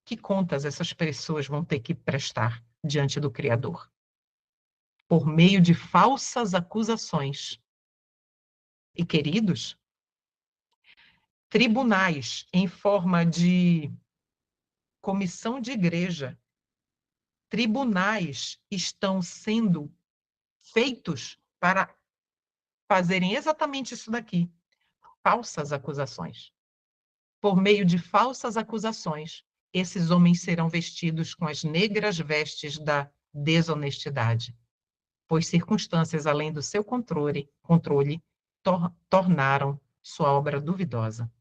que contas essas pessoas vão ter que prestar diante do Criador. Por meio de falsas acusações. E, queridos, tribunais em forma de comissão de igreja, tribunais estão sendo feitos para fazerem exatamente isso daqui, falsas acusações. Por meio de falsas acusações, esses homens serão vestidos com as negras vestes da desonestidade, pois circunstâncias além do seu controle tornaram sua obra duvidosa,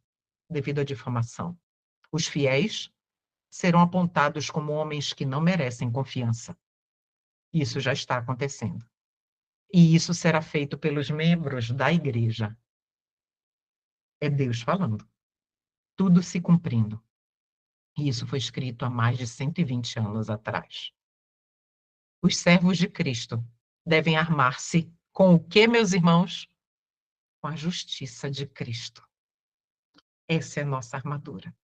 devido à difamação. Os fiéis serão apontados como homens que não merecem confiança. Isso já está acontecendo. E isso será feito pelos membros da igreja. É Deus falando. Tudo se cumprindo. E isso foi escrito há mais de 120 anos atrás. Os servos de Cristo devem armar-se com o quê, meus irmãos? Com a justiça de Cristo. Essa é a nossa armadura.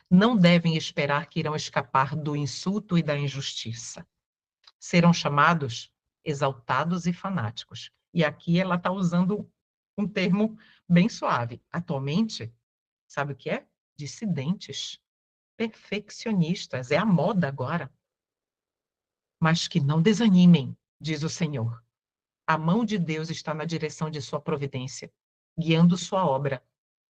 Não devem esperar que irão escapar do insulto e da injustiça. Serão chamados exaltados e fanáticos. E aqui ela está usando um termo bem suave. Atualmente, sabe o que é? Dissidentes, perfeccionistas. É a moda agora. Mas que não desanimem, diz o Senhor. A mão de Deus está na direção de sua providência, guiando sua obra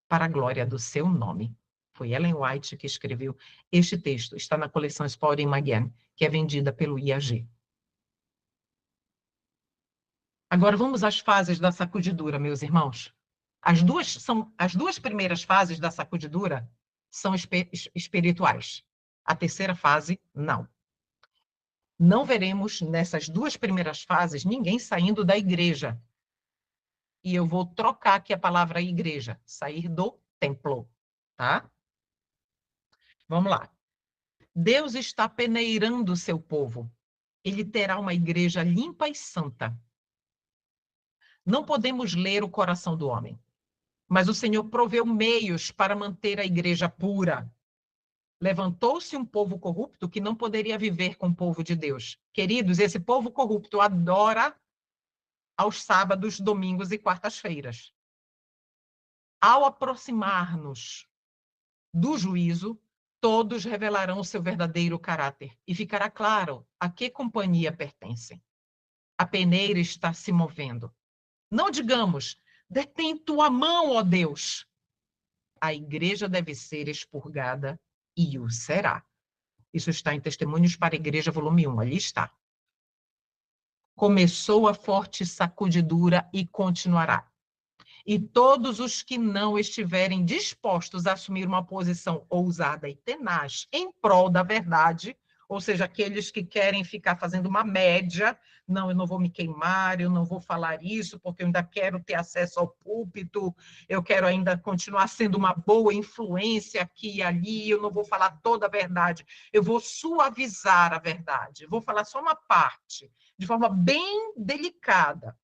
para a glória do seu nome. Foi Ellen White que escreveu este texto. Está na coleção Spalding Again, que é vendida pelo IAG. Agora vamos às fases da sacudidura, meus irmãos. As duas primeiras fases da sacudidura são espirituais. A terceira fase, não. Não veremos nessas duas primeiras fases ninguém saindo da igreja. E eu vou trocar aqui a palavra igreja, sair do templo, tá? Vamos lá. Deus está peneirando o seu povo. Ele terá uma igreja limpa e santa. Não podemos ler o coração do homem, mas o Senhor proveu meios para manter a igreja pura. Levantou-se um povo corrupto que não poderia viver com o povo de Deus. Queridos, esse povo corrupto adora aos sábados, domingos e quartas-feiras. Ao aproximar-nos do juízo, todos revelarão o seu verdadeiro caráter e ficará claro a que companhia pertencem. A peneira está se movendo. Não digamos, detém tua mão, ó Deus. A igreja deve ser expurgada e o será. Isso está em Testemunhos para a Igreja, volume 1, ali está. Começou a forte sacudidura e continuará. E todos os que não estiverem dispostos a assumir uma posição ousada e tenaz em prol da verdade, ou seja, aqueles que querem ficar fazendo uma média, não, eu não vou me queimar, eu não vou falar isso, porque eu ainda quero ter acesso ao púlpito, eu quero ainda continuar sendo uma boa influência aqui e ali, eu não vou falar toda a verdade, eu vou suavizar a verdade, eu vou falar só uma parte, de forma bem delicada.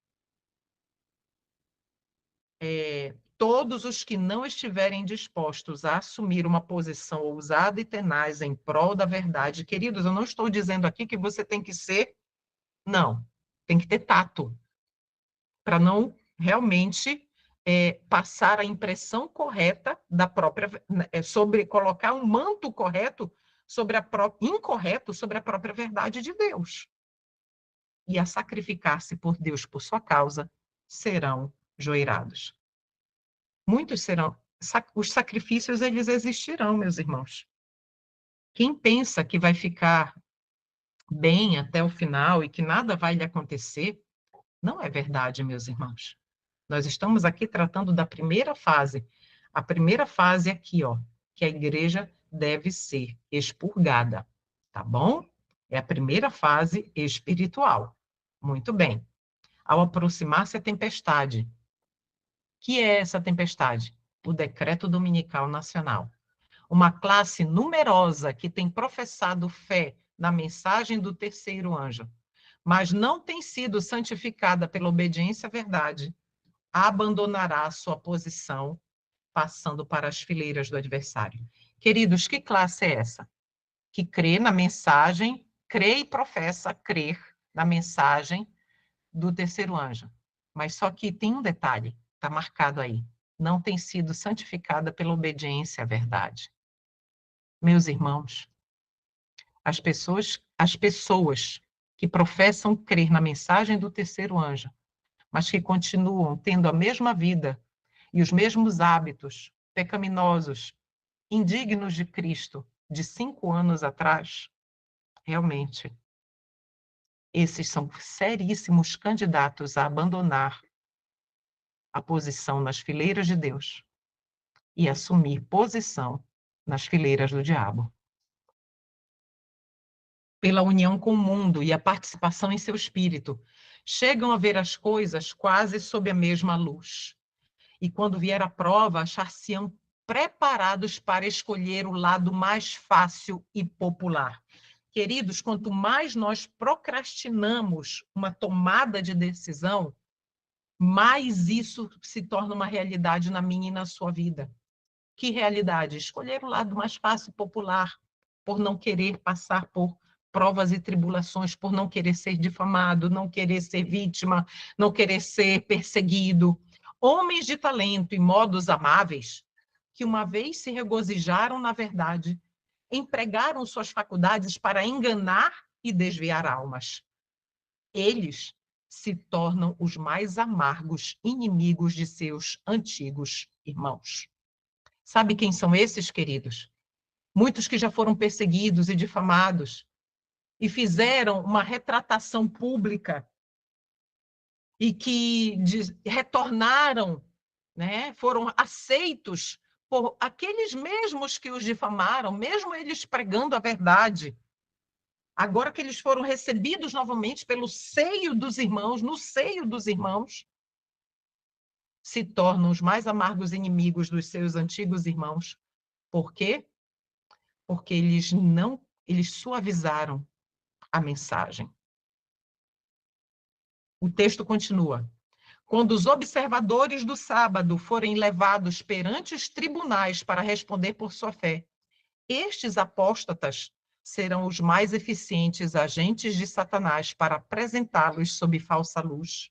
Todos os que não estiverem dispostos a assumir uma posição ousada e tenaz em prol da verdade, queridos, eu não estou dizendo aqui que você tem que ser, não, tem que ter tato, para não realmente passar a impressão correta da própria, sobre colocar um manto correto sobre incorreto sobre a própria verdade de Deus. E a sacrificar-se por Deus por sua causa, serão joeirados. Muitos serão. Os sacrifícios, eles existirão, meus irmãos. Quem pensa que vai ficar bem até o final e que nada vai lhe acontecer, não é verdade, meus irmãos. Nós estamos aqui tratando da primeira fase. A primeira fase aqui, ó, que a igreja deve ser expurgada, tá bom? É a primeira fase espiritual. Muito bem. Ao aproximar-se a tempestade, que é essa tempestade? O Decreto Dominical Nacional. Uma classe numerosa que tem professado fé na mensagem do terceiro anjo, mas não tem sido santificada pela obediência à verdade, abandonará a sua posição, passando para as fileiras do adversário. Queridos, que classe é essa? Que crê na mensagem, crê e professa crer na mensagem do terceiro anjo. Mas só que tem um detalhe, está marcado aí. Não tem sido santificada pela obediência à verdade. Meus irmãos, as pessoas que professam crer na mensagem do terceiro anjo, mas que continuam tendo a mesma vida e os mesmos hábitos pecaminosos, indignos de Cristo, de 5 anos atrás, realmente, esses são seríssimos candidatos a abandonar a posição nas fileiras de Deus e assumir posição nas fileiras do diabo. Pela união com o mundo e a participação em seu espírito, chegam a ver as coisas quase sob a mesma luz. E quando vier a prova, achar-se-ão preparados para escolher o lado mais fácil e popular. Queridos, quanto mais nós procrastinamos uma tomada de decisão, mais isso se torna uma realidade na minha e na sua vida. Que realidade? Escolher o lado mais fácil e popular, por não querer passar por provas e tribulações, por não querer ser difamado, não querer ser vítima, não querer ser perseguido. Homens de talento e modos amáveis, que uma vez se regozijaram na verdade, empregaram suas faculdades para enganar e desviar almas. Eles se tornam os mais amargos inimigos de seus antigos irmãos. Sabe quem são esses, queridos? Muitos que já foram perseguidos e difamados e fizeram uma retratação pública e que retornaram, né? Foram aceitos por aqueles mesmos que os difamaram, mesmo eles pregando a verdade. Agora que eles foram recebidos novamente pelo seio dos irmãos, no seio dos irmãos, se tornam os mais amargos inimigos dos seus antigos irmãos. Por quê? Porque eles suavizaram a mensagem. O texto continua. Quando os observadores do sábado forem levados perante os tribunais para responder por sua fé, estes apóstatas serão os mais eficientes agentes de Satanás para apresentá-los sob falsa luz,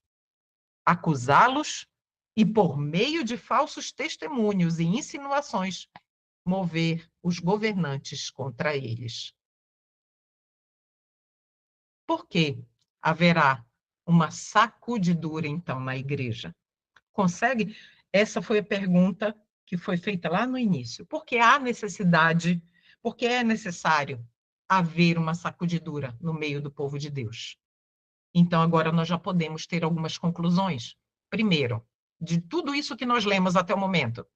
acusá-los e, por meio de falsos testemunhos e insinuações, mover os governantes contra eles. Por que haverá uma sacudidura, então, na igreja? Consegue? Essa foi a pergunta que foi feita lá no início. Por que há necessidade, por que é necessário haver uma sacudidura no meio do povo de Deus? Então, agora nós já podemos ter algumas conclusões. Primeiro, de tudo isso que nós lemos até o momento,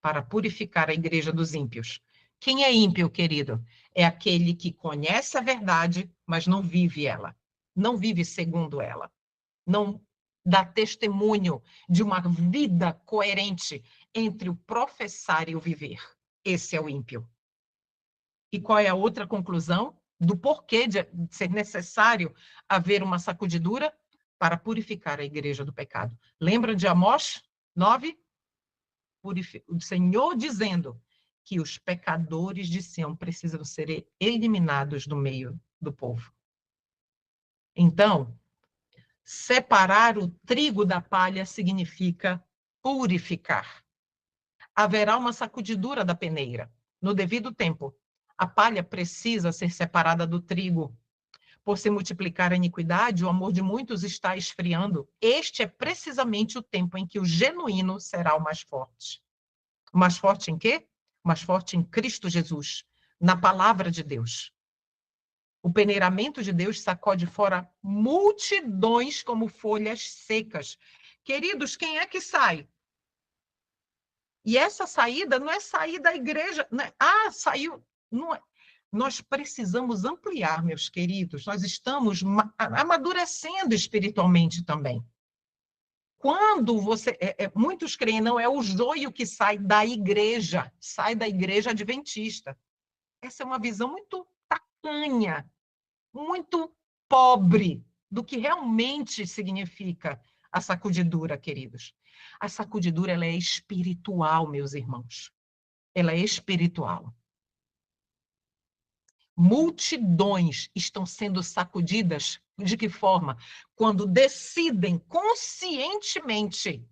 para purificar a igreja dos ímpios. Quem é ímpio, querido? É aquele que conhece a verdade, mas não vive ela. Não vive segundo ela. Não dá testemunho de uma vida coerente entre o professar e o viver. Esse é o ímpio. E qual é a outra conclusão? Do porquê de ser necessário haver uma sacudidura para purificar a igreja do pecado. Lembra de Amós 9? O Senhor dizendo que os pecadores de Sião precisam ser eliminados do meio do povo. Então, separar o trigo da palha significa purificar. Haverá uma sacudidura da peneira, no devido tempo. A palha precisa ser separada do trigo. Por se multiplicar a iniquidade, o amor de muitos está esfriando. Este é precisamente o tempo em que o genuíno será o mais forte. O mais forte em quê? O mais forte em Cristo Jesus, na palavra de Deus. O peneiramento de Deus sacode fora multidões como folhas secas. Queridos, quem é que sai? E essa saída não é sair da igreja. Né? Saiu. Não é. Nós precisamos ampliar, meus queridos. Nós estamos amadurecendo espiritualmente também. Quando você... muitos creem, não, é o joio que sai da igreja adventista. Essa é uma visão muito tacanha, muito pobre do que realmente significa a sacudidura, queridos. A sacudidura, ela é espiritual, meus irmãos. Ela é espiritual. Multidões estão sendo sacudidas, de que forma? Quando decidem conscientemente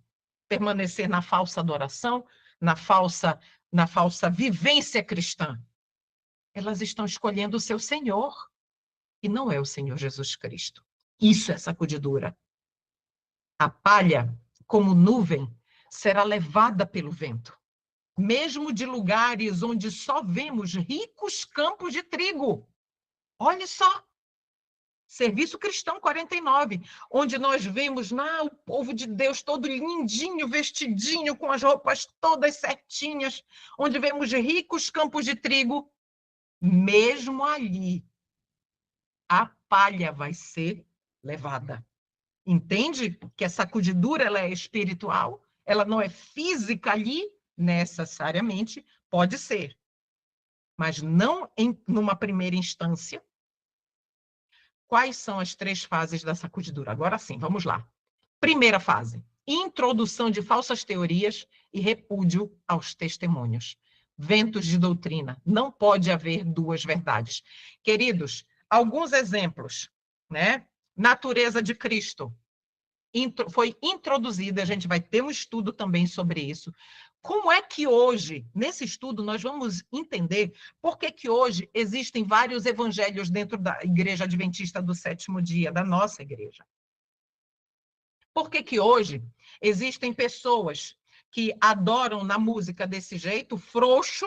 permanecer na falsa adoração, na falsa vivência cristã. Elas estão escolhendo o seu Senhor, e não é o Senhor Jesus Cristo. Isso é sacudidura. A palha, como nuvem, será levada pelo vento, mesmo de lugares onde só vemos ricos campos de trigo. Olha só, Serviço Cristão 49, onde nós vemos o povo de Deus todo lindinho, vestidinho, com as roupas todas certinhas, onde vemos ricos campos de trigo. Mesmo ali, a palha vai ser levada. Entende que a sacudidura ela é espiritual? Ela não é física ali, necessariamente, pode ser. Mas não numa primeira instância. Quais são as 3 fases da sacudidura? Agora sim, vamos lá. Primeira fase, introdução de falsas teorias e repúdio aos testemunhos. Ventos de doutrina. Não pode haver 2 verdades. Queridos, alguns exemplos, né? Natureza de Cristo. Foi introduzida, a gente vai ter um estudo também sobre isso. Como é que hoje, nesse estudo, nós vamos entender por que hoje existem vários evangelhos dentro da Igreja Adventista do Sétimo Dia, da nossa igreja? Por que hoje existem pessoas que adoram na música desse jeito, frouxo,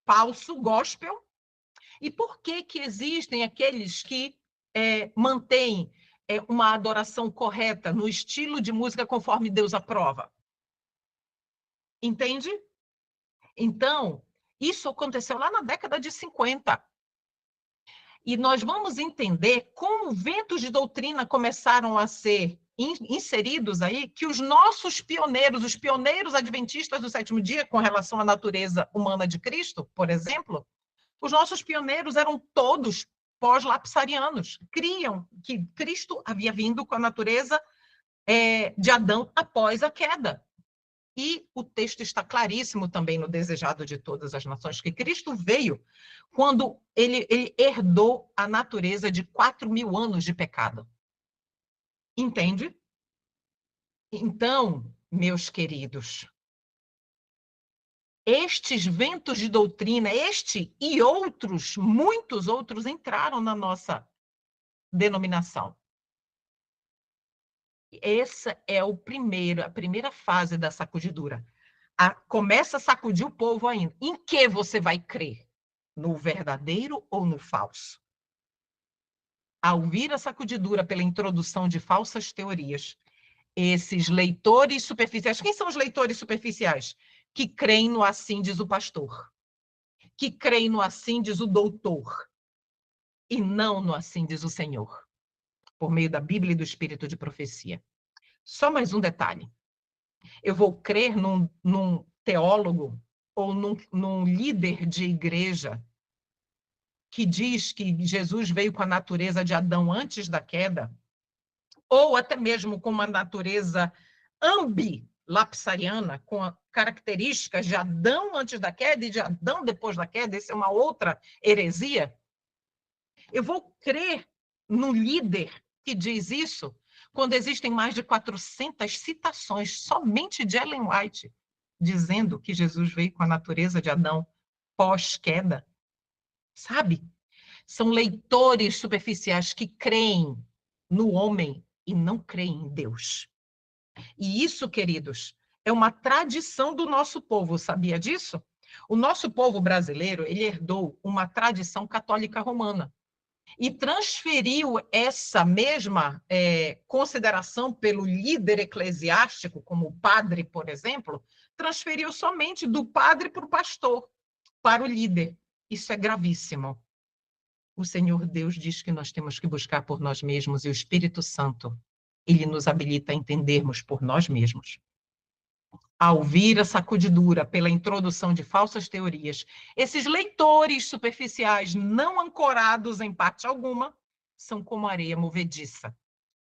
falso, gospel? E por que existem aqueles que mantêm uma adoração correta, no estilo de música conforme Deus aprova? Entende? Então, isso aconteceu lá na década de 50. E nós vamos entender como ventos de doutrina começaram a ser inseridos aí, que os nossos pioneiros, os pioneiros adventistas do sétimo dia, com relação à natureza humana de Cristo, por exemplo, os nossos pioneiros eram todos pós-lapsarianos, criam que Cristo havia vindo com a natureza de Adão após a queda. E o texto está claríssimo também no Desejado de Todas as Nações, que Cristo veio quando ele herdou a natureza de 4.000 anos de pecado. Entende? Então, meus queridos, estes ventos de doutrina, este e outros, muitos outros, entraram na nossa denominação. Essa é a primeira fase da sacudidura. Começa a sacudir o povo ainda. Em que você vai crer? No verdadeiro ou no falso? Ao vir a sacudidura pela introdução de falsas teorias, esses leitores superficiais, quem são os leitores superficiais? Que creem no assim diz o pastor, que creem no assim diz o doutor, e não no assim diz o Senhor, por meio da Bíblia e do espírito de profecia. Só mais um detalhe. Eu vou crer num teólogo ou num líder de igreja que diz que Jesus veio com a natureza de Adão antes da queda, ou até mesmo com uma natureza ambilapsariana, com características de Adão antes da queda e de Adão depois da queda, isso é uma outra heresia. Eu vou crer no líder que diz isso quando existem mais de 400 citações somente de Ellen White, dizendo que Jesus veio com a natureza de Adão pós-queda. Sabe? São leitores superficiais que creem no homem e não creem em Deus. E isso, queridos, é uma tradição do nosso povo, sabia disso? O nosso povo brasileiro, ele herdou uma tradição católica romana e transferiu essa mesma consideração pelo líder eclesiástico, como o padre, por exemplo, transferiu somente do padre para o pastor, para o líder. Isso é gravíssimo. O Senhor Deus diz que nós temos que buscar por nós mesmos e o Espírito Santo, ele nos habilita a entendermos por nós mesmos. Ao vir a sacudidura pela introdução de falsas teorias, esses leitores superficiais, não ancorados em parte alguma, são como areia movediça.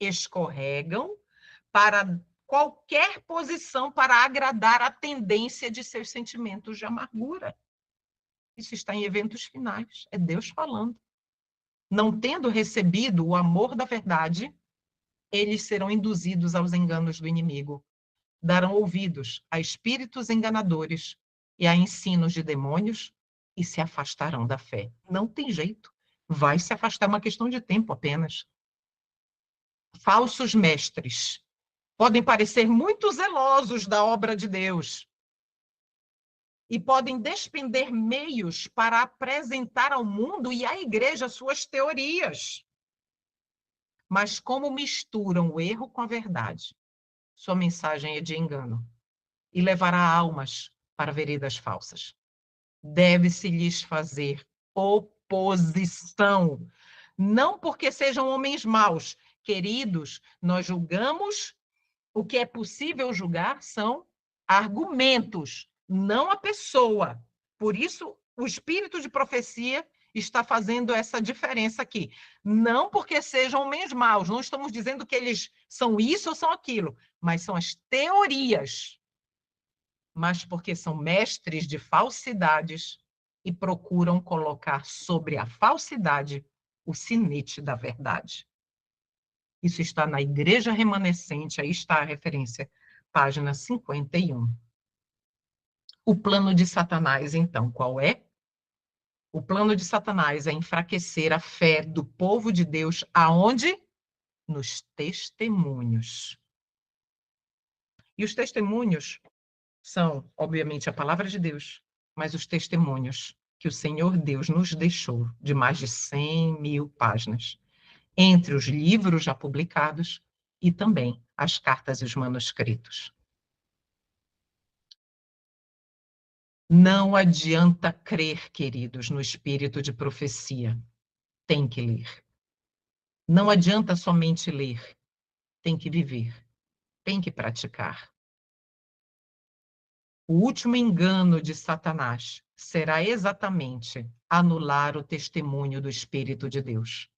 Escorregam para qualquer posição para agradar a tendência de seus sentimentos de amargura. Isso está em eventos finais, é Deus falando. Não tendo recebido o amor da verdade, eles serão induzidos aos enganos do inimigo. Darão ouvidos a espíritos enganadores e a ensinos de demônios e se afastarão da fé. Não tem jeito. Vai se afastar, uma questão de tempo apenas. Falsos mestres podem parecer muito zelosos da obra de Deus e podem despender meios para apresentar ao mundo e à igreja suas teorias. Mas como misturam o erro com a verdade, sua mensagem é de engano e levará almas para veredas falsas. Deve-se lhes fazer oposição, não porque sejam homens maus. Queridos, nós julgamos, o que é possível julgar são argumentos, não a pessoa. Por isso, o espírito de profecia está fazendo essa diferença aqui. Não porque sejam homens maus, não estamos dizendo que eles são isso ou são aquilo, mas são as teorias, mas porque são mestres de falsidades e procuram colocar sobre a falsidade o sinete da verdade. Isso está na Igreja Remanescente, aí está a referência, página 51. O plano de Satanás, então, qual é? O plano de Satanás é enfraquecer a fé do povo de Deus, aonde? Nos testemunhos. E os testemunhos são, obviamente, a palavra de Deus, mas os testemunhos que o Senhor Deus nos deixou, de mais de 100.000 páginas, entre os livros já publicados e também as cartas e os manuscritos. Não adianta crer, queridos, no espírito de profecia. Tem que ler. Não adianta somente ler. Tem que viver. Tem que praticar. O último engano de Satanás será exatamente anular o testemunho do Espírito de Deus.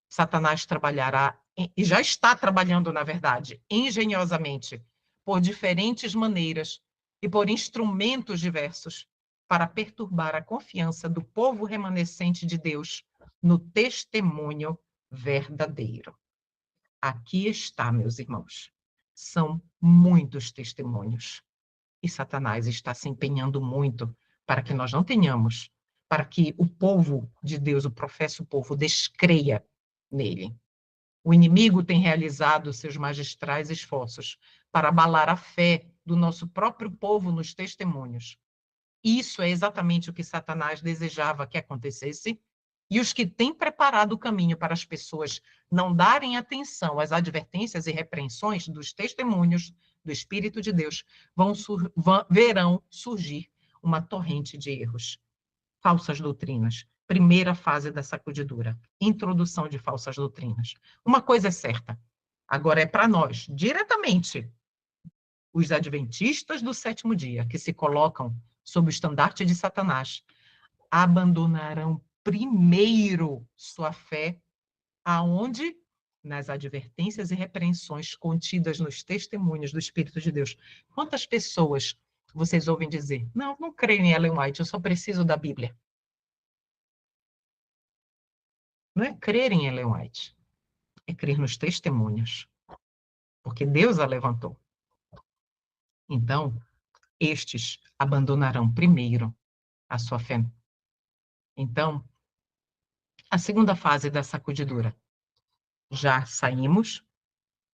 Satanás trabalhará, e já está trabalhando, na verdade, engenhosamente, por diferentes maneiras e por instrumentos diversos, para perturbar a confiança do povo remanescente de Deus no testemunho verdadeiro. Aqui está, meus irmãos. São muitos testemunhos. E Satanás está se empenhando muito para que nós não tenhamos, para que o povo de Deus, o professo povo, descreia nele. O inimigo tem realizado seus magistrais esforços para abalar a fé do nosso próprio povo nos testemunhos. Isso é exatamente o que Satanás desejava que acontecesse e os que têm preparado o caminho para as pessoas não darem atenção às advertências e repreensões dos testemunhos do Espírito de Deus, verão surgir uma torrente de erros. Falsas doutrinas. Primeira fase da sacudidura. Introdução de falsas doutrinas. Uma coisa é certa. Agora é para nós, diretamente, os adventistas do sétimo dia, que se colocam sob o estandarte de Satanás, abandonarão primeiro sua fé aonde? Nas advertências e repreensões contidas nos testemunhos do Espírito de Deus. Quantas pessoas vocês ouvem dizer, não creio em Ellen White, eu só preciso da Bíblia. Não é crer em Ellen White, é crer nos testemunhos, porque Deus a levantou. Então, estes abandonarão primeiro a sua fé. Então, a segunda fase da sacudidura. Já saímos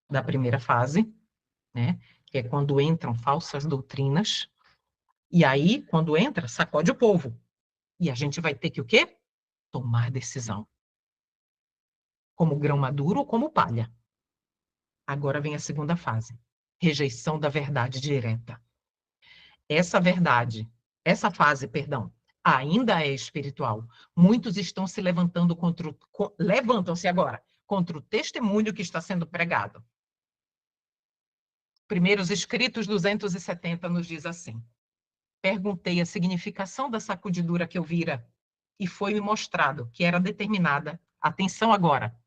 da primeira fase, né? Que é quando entram falsas doutrinas, e aí, quando entra, sacode o povo. E a gente vai ter que o quê? Tomar decisão. Como grão maduro ou como palha. Agora vem a segunda fase. Rejeição da verdade direta. Essa fase, perdão, ainda é espiritual. Muitos estão se levantando levantam-se agora contra o testemunho que está sendo pregado. Primeiros Escritos 270 nos diz assim: perguntei a significação da sacudidura que eu vira, e foi-me mostrado que era determinada, atenção agora,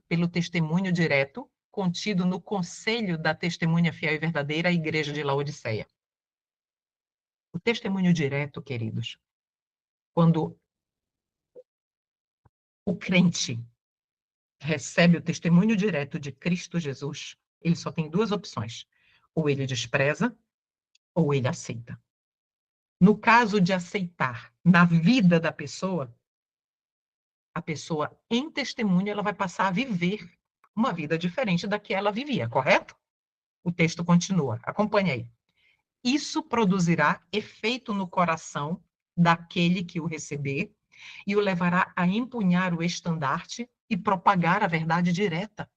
pelo testemunho direto contido no conselho da testemunha fiel e verdadeira, a igreja de Laodiceia. O testemunho direto, queridos, quando o crente recebe o testemunho direto de Cristo Jesus, ele só tem duas opções: ou ele despreza, ou ele aceita. No caso de aceitar na vida da pessoa, a pessoa em testemunho, ela vai passar a viver uma vida diferente da que ela vivia, correto? O texto continua, acompanhe aí. Isso produzirá efeito no coração daquele que o receber e o levará a empunhar o estandarte e propagar a verdade direta.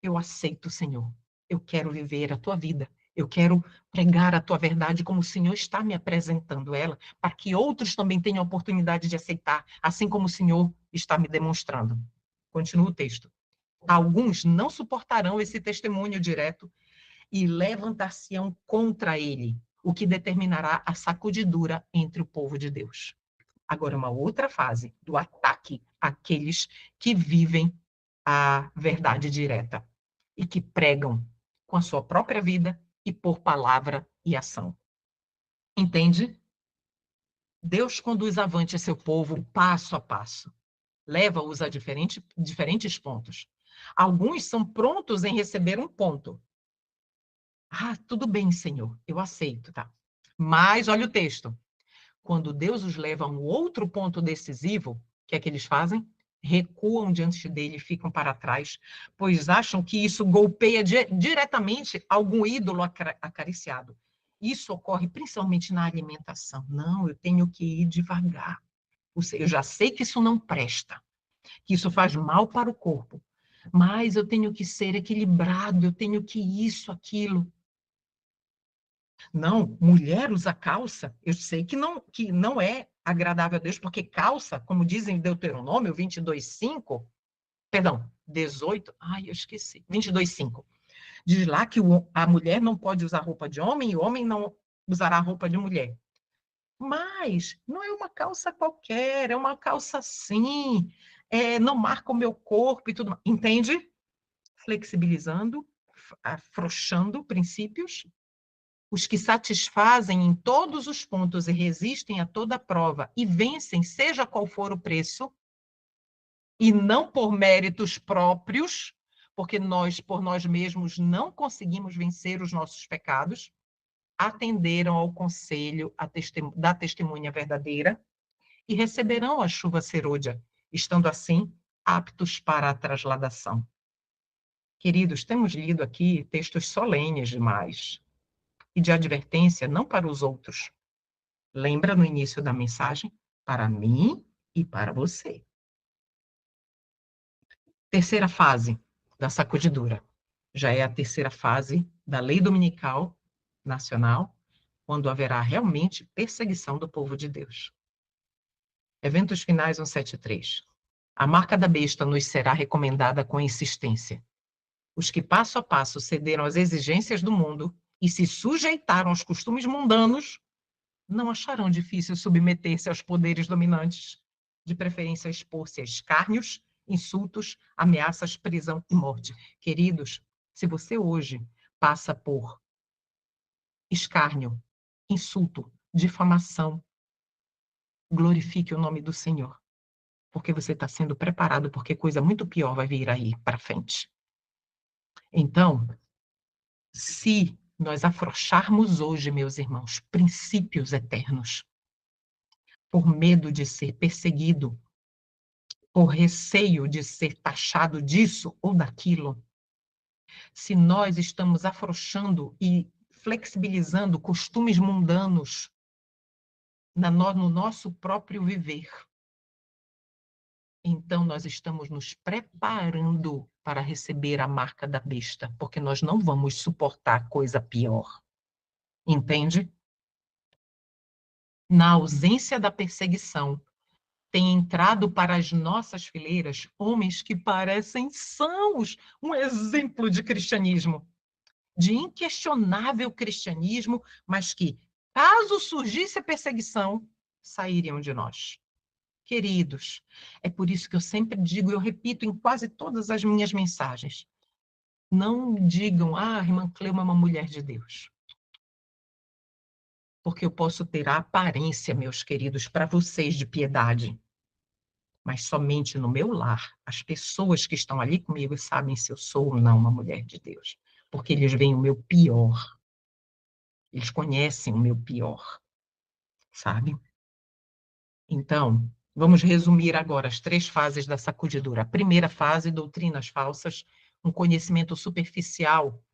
Eu aceito, Senhor. Eu quero viver a tua vida. Eu quero pregar a tua verdade como o Senhor está me apresentando ela, para que outros também tenham a oportunidade de aceitar, assim como o Senhor está me demonstrando. Continua o texto. Alguns não suportarão esse testemunho direto e levantar-se-ão contra ele, o que determinará a sacudidura entre o povo de Deus. Agora, uma outra fase do ataque àqueles que vivem a verdade direta e que pregam com a sua própria vida e por palavra e ação. Entende? Deus conduz avante seu povo passo a passo. Leva-os a diferentes pontos. Alguns são prontos em receber um ponto. Ah, tudo bem, Senhor, eu aceito, tá? Mas, olha o texto. Quando Deus os leva a um outro ponto decisivo, o que é que eles fazem? Recuam diante dele e ficam para trás, pois acham que isso golpeia diretamente algum ídolo acariciado. Isso ocorre principalmente na alimentação. Não, eu tenho que ir devagar. Eu já sei que isso não presta, que isso faz mal para o corpo, mas eu tenho que ser equilibrado, eu tenho que isso, aquilo. Não, mulher usa calça, eu sei que não é agradável a Deus, porque calça, como dizem em Deuteronômio 22:5, perdão, 18, eu esqueci, 22:5, diz lá que a mulher não pode usar roupa de homem e o homem não usará roupa de mulher. Mas não é uma calça qualquer, é uma calça assim, não marca o meu corpo e tudo mais. Entende? Flexibilizando, afrouxando princípios. Os que satisfazem em todos os pontos e resistem a toda prova e vencem, seja qual for o preço, e não por méritos próprios, porque nós, por nós mesmos, não conseguimos vencer os nossos pecados, atenderam ao conselho da testemunha verdadeira e receberão a chuva serôdia, estando assim aptos para a trasladação. Queridos, temos lido aqui textos solenes demais e de advertência não para os outros. Lembra no início da mensagem? Para mim e para você. Terceira fase da sacudidura. Já é a terceira fase da lei dominical nacional, quando haverá realmente perseguição do povo de Deus. Eventos finais 173. A marca da besta nos será recomendada com insistência. Os que passo a passo cederam às exigências do mundo e se sujeitaram aos costumes mundanos não acharão difícil submeter-se aos poderes dominantes, de preferência expor-se a escárnios, insultos, ameaças, prisão e morte. Queridos, se você hoje passa por escárnio, insulto, difamação, glorifique o nome do Senhor, porque você está sendo preparado, porque coisa muito pior vai vir aí para frente. Então, se nós afrouxarmos hoje, meus irmãos, princípios eternos, por medo de ser perseguido, por receio de ser taxado disso ou daquilo, se nós estamos afrouxando e flexibilizando costumes mundanos no nosso próprio viver, então nós estamos nos preparando para receber a marca da besta, porque nós não vamos suportar coisa pior. Entende? Na ausência da perseguição, tem entrado para as nossas fileiras homens que parecem sãos, um exemplo de cristianismo, de inquestionável cristianismo, mas que, caso surgisse a perseguição, sairiam de nós. Queridos, é por isso que eu sempre digo, eu repito em quase todas as minhas mensagens, não digam, a irmã Cleuma é uma mulher de Deus. Porque eu posso ter a aparência, meus queridos, para vocês de piedade, mas somente no meu lar, as pessoas que estão ali comigo sabem se eu sou ou não uma mulher de Deus, porque eles veem o meu pior, eles conhecem o meu pior, sabe? Então, vamos resumir agora as 3 fases da sacudidura. A primeira fase, doutrinas falsas, um conhecimento superficial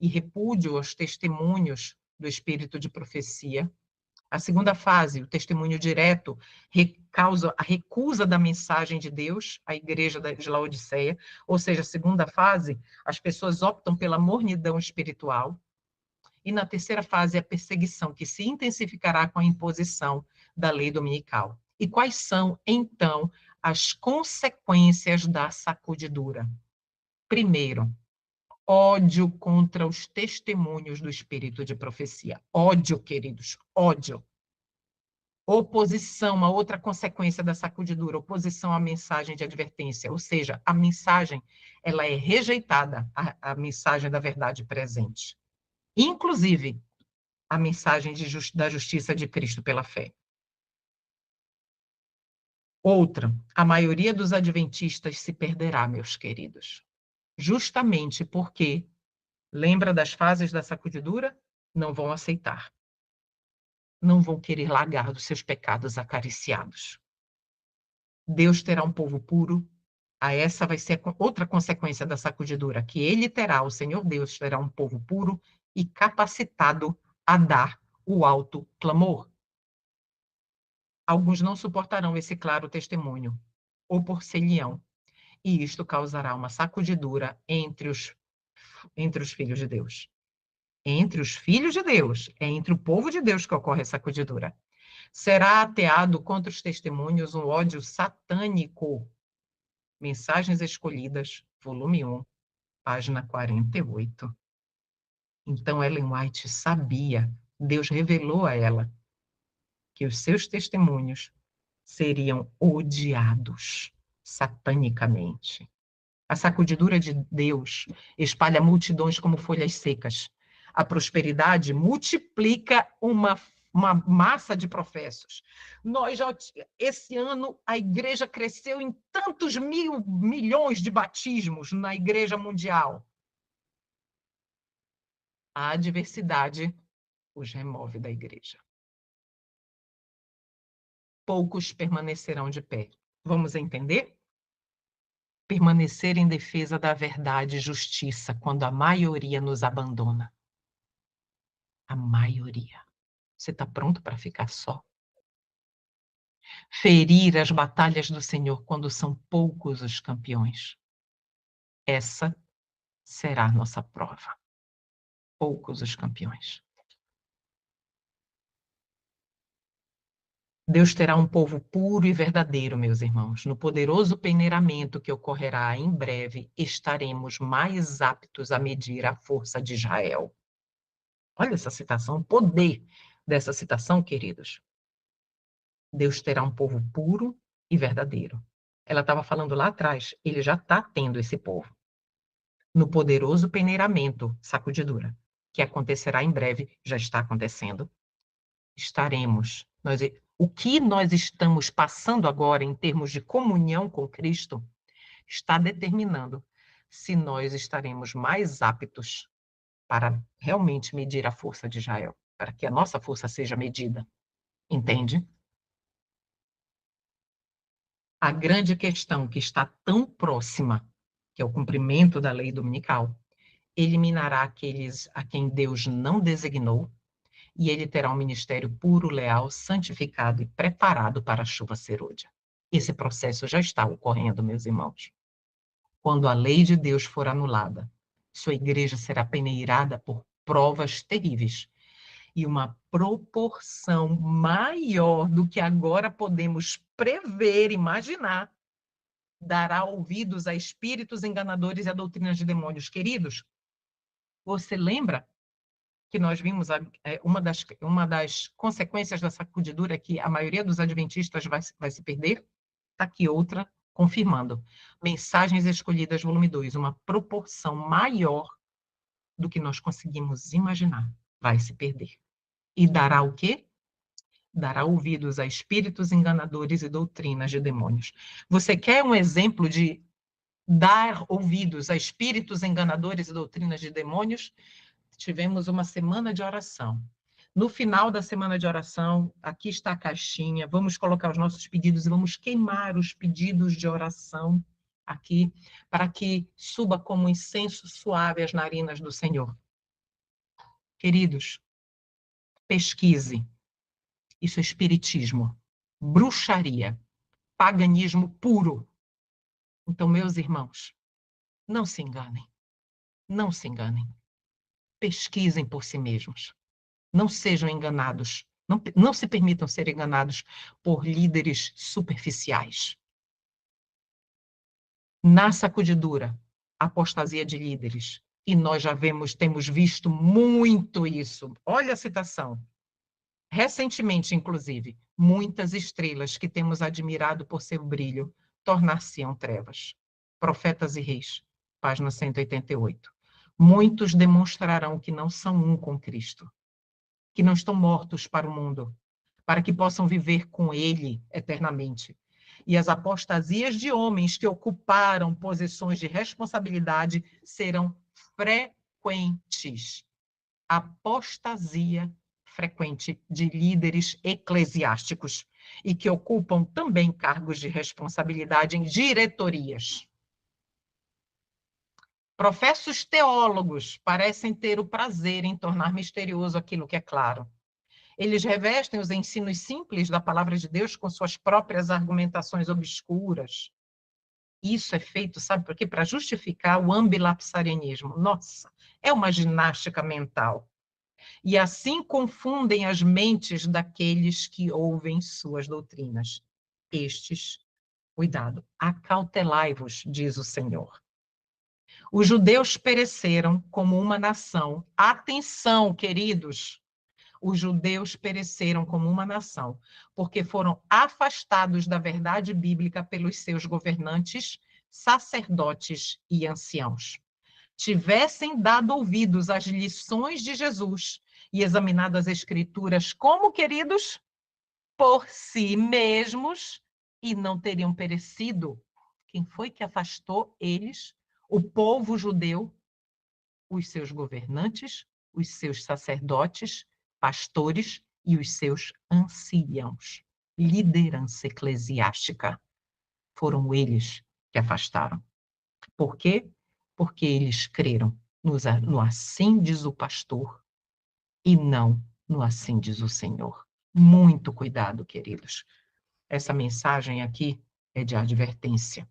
e repúdio aos testemunhos do espírito de profecia. A segunda fase, o testemunho direto, causa a recusa da mensagem de Deus à igreja de Laodiceia, ou seja, a segunda fase, as pessoas optam pela mornidão espiritual. E na terceira fase, a perseguição, que se intensificará com a imposição da lei dominical. E quais são, então, as consequências da sacudidura? Primeiro, ódio contra os testemunhos do espírito de profecia. Ódio, queridos, ódio. Oposição, uma outra consequência da sacudidura, oposição à mensagem de advertência, ou seja, a mensagem, ela é rejeitada, a mensagem da verdade presente. Inclusive, a mensagem da justiça de Cristo pela fé. Outra, a maioria dos adventistas se perderá, meus queridos, justamente porque, lembra das fases da sacudidura? Não vão aceitar. Não vão querer largar dos seus pecados acariciados. Deus terá um povo puro. Essa vai ser outra consequência da sacudidura, que ele terá, o Senhor Deus terá um povo puro e capacitado a dar o alto clamor. Alguns não suportarão esse claro testemunho, ou por-se-lhe-ão, e isto causará uma sacudidura entre os filhos de Deus. Entre os filhos de Deus, é entre o povo de Deus que ocorre a sacudidura. Será ateado contra os testemunhos um ódio satânico. Mensagens Escolhidas, volume 1, página 48. Então, Ellen White sabia, Deus revelou a ela, que os seus testemunhos seriam odiados satanicamente. A sacudidura de Deus espalha multidões como folhas secas. A prosperidade multiplica uma massa de professos. Esse ano, a igreja cresceu em tantos milhões de batismos na igreja mundial. A adversidade os remove da igreja. Poucos permanecerão de pé. Vamos entender? Permanecer em defesa da verdade e justiça quando a maioria nos abandona. A maioria. Você está pronto para ficar só? Ferir as batalhas do Senhor quando são poucos os campeões. Essa será a nossa prova. Poucos os campeões. Deus terá um povo puro e verdadeiro, meus irmãos. No poderoso peneiramento que ocorrerá em breve, estaremos mais aptos a medir a força de Israel. Olha essa citação, o poder dessa citação, queridos. Deus terá um povo puro e verdadeiro. Ela estava falando lá atrás, ele já está tendo esse povo. No poderoso peneiramento, sacudidura, que acontecerá em breve, já está acontecendo, estaremos. O que nós estamos passando agora em termos de comunhão com Cristo está determinando se nós estaremos mais aptos para realmente medir a força de Israel, para que a nossa força seja medida. Entende? A grande questão que está tão próxima, que é o cumprimento da lei dominical, eliminará aqueles a quem Deus não designou, e ele terá um ministério puro, leal, santificado e preparado para a chuva serôdia. Esse processo já está ocorrendo, meus irmãos. Quando a lei de Deus for anulada, sua igreja será peneirada por provas terríveis e uma proporção maior do que agora podemos prever, imaginar, dará ouvidos a espíritos enganadores e a doutrinas de demônios. Queridos, você lembra que nós vimos uma das consequências da sacudidura é que a maioria dos adventistas vai se perder? Está aqui outra confirmando. Mensagens Escolhidas, volume 2, uma proporção maior do que nós conseguimos imaginar vai se perder. E dará o quê? Dará ouvidos a espíritos enganadores e doutrinas de demônios. Você quer um exemplo de dar ouvidos a espíritos enganadores e doutrinas de demônios? Tivemos uma semana de oração. No final da semana de oração, aqui está a caixinha, vamos colocar os nossos pedidos e vamos queimar os pedidos de oração aqui, para que suba como incenso suave às narinas do Senhor. Queridos, pesquise. Isso é espiritismo, bruxaria, paganismo puro. Então, meus irmãos, não se enganem. Não se enganem. Pesquisem por si mesmos. Não sejam enganados. Não se permitam ser enganados por líderes superficiais. Na sacudidura, apostasia de líderes. E nós já temos visto muito isso. Olha a citação. Recentemente, inclusive, muitas estrelas que temos admirado por seu brilho tornar-se-ão trevas. Profetas e Reis, página 188. Muitos demonstrarão que não são um com Cristo, que não estão mortos para o mundo, para que possam viver com Ele eternamente. E as apostasias de homens que ocuparam posições de responsabilidade serão frequentes. Apostasia frequente de líderes eclesiásticos e que ocupam também cargos de responsabilidade em diretorias. Professos teólogos parecem ter o prazer em tornar misterioso aquilo que é claro. Eles revestem os ensinos simples da palavra de Deus com suas próprias argumentações obscuras. Isso é feito, sabe por quê? Para justificar o ambilapsarianismo. Nossa, é uma ginástica mental. E assim confundem as mentes daqueles que ouvem suas doutrinas. Estes, cuidado, acautelai-vos, diz o Senhor. Os judeus pereceram como uma nação. Atenção, queridos! Os judeus pereceram como uma nação, porque foram afastados da verdade bíblica pelos seus governantes, sacerdotes e anciãos. Tivessem dado ouvidos às lições de Jesus e examinado as Escrituras como, queridos, por si mesmos, e não teriam perecido. Quem foi que afastou eles? O povo judeu, os seus governantes, os seus sacerdotes, pastores e os seus anciãos. Liderança eclesiástica. Foram eles que afastaram. Por quê? Porque eles creram no assim diz o pastor e não no assim diz o Senhor. Muito cuidado, queridos. essa mensagem aqui é de advertência.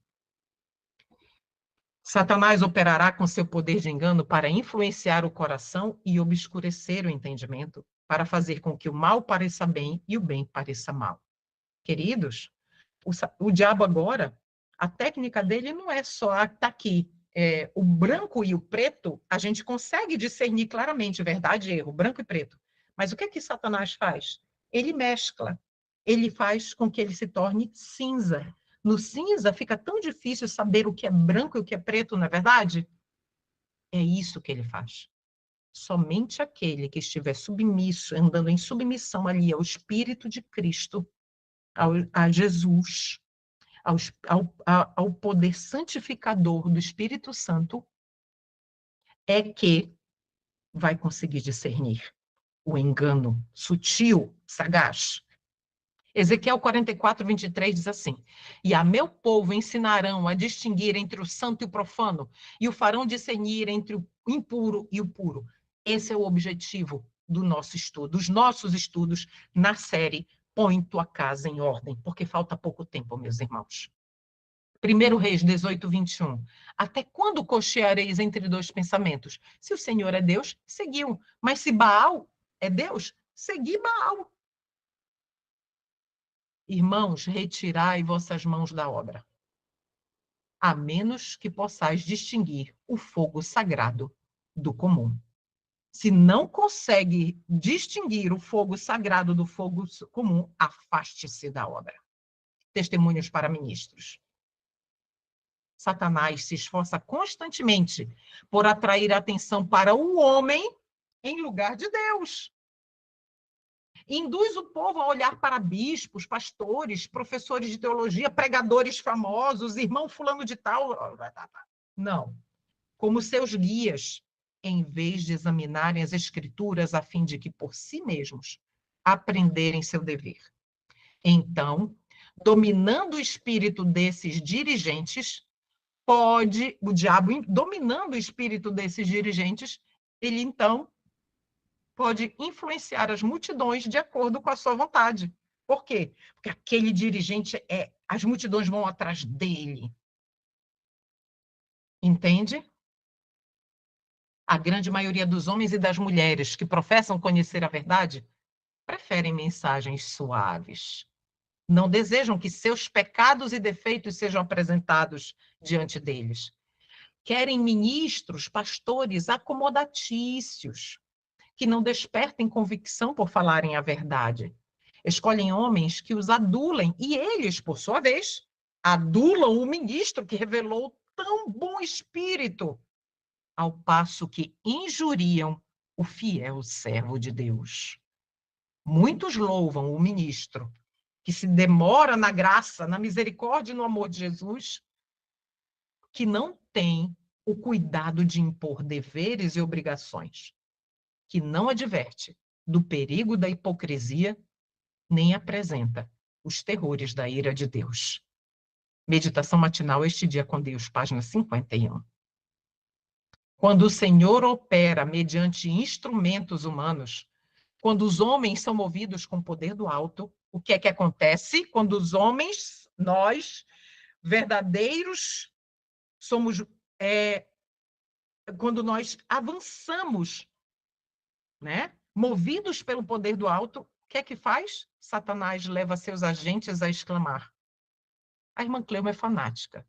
Satanás operará com seu poder de engano para influenciar o coração e obscurecer o entendimento, para fazer com que o mal pareça bem e o bem pareça mal. Queridos, o diabo agora, a técnica dele não é só tá aqui. O branco e o preto, a gente consegue discernir claramente verdade e erro, branco e preto. Mas o que é que Satanás faz? Ele mescla. Ele faz com que ele se torne cinza. No cinza fica tão difícil saber o que é branco e o que é preto, não é verdade? É isso que ele faz. Somente aquele que estiver submisso, andando em submissão ali ao Espírito de Cristo, a Jesus, ao poder santificador do Espírito Santo, é que vai conseguir discernir o engano sutil, sagaz. Ezequiel 44, 23 diz assim: E a meu povo ensinarão a distinguir entre o santo e o profano, e o farão discernir entre o impuro e o puro. Esse é o objetivo do nosso estudo, dos nossos estudos na série Põe tua casa em ordem, porque falta pouco tempo, meus irmãos. 1 Reis 18, 21. Até quando cocheareis entre dois pensamentos? Se o Senhor é Deus, seguiu. Mas se Baal é Deus, segui Baal. Irmãos, retirai vossas mãos da obra, a menos que possais distinguir o fogo sagrado do comum. Se não consegue distinguir o fogo sagrado do fogo comum, afaste-se da obra. Testemunhos para ministros. Satanás se esforça constantemente por atrair a atenção para o homem em lugar de Deus. Induz o povo a olhar para bispos, pastores, professores de teologia, pregadores famosos, irmão fulano de tal. Não. Como seus guias, em vez de examinarem as escrituras a fim de que, por si mesmos, aprenderem seu dever. Então, dominando o espírito desses dirigentes, o diabo, dominando o espírito desses dirigentes, ele então pode influenciar as multidões de acordo com a sua vontade. Por quê? Porque aquele dirigente, as multidões vão atrás dele. Entende? A grande maioria dos homens e das mulheres que professam conhecer a verdade preferem mensagens suaves. Não desejam que seus pecados e defeitos sejam apresentados diante deles. Querem ministros, pastores acomodatícios, que não despertem convicção por falarem a verdade. Escolhem homens que os adulem e eles, por sua vez, adulam o ministro que revelou tão bom espírito, ao passo que injuriam o fiel servo de Deus. Muitos louvam o ministro que se demora na graça, na misericórdia e no amor de Jesus, que não tem o cuidado de impor deveres e obrigações, que não adverte do perigo da hipocrisia, nem apresenta os terrores da ira de Deus. Meditação matinal Este Dia com Deus, página 51. Quando o Senhor opera mediante instrumentos humanos, quando os homens são movidos com o poder do alto, o que é que acontece? Quando os homens, nós, verdadeiros, somos... quando nós avançamos, né? Movidos pelo poder do alto, o que é que faz? Satanás leva seus agentes a exclamar: a irmã Cleuma é fanática.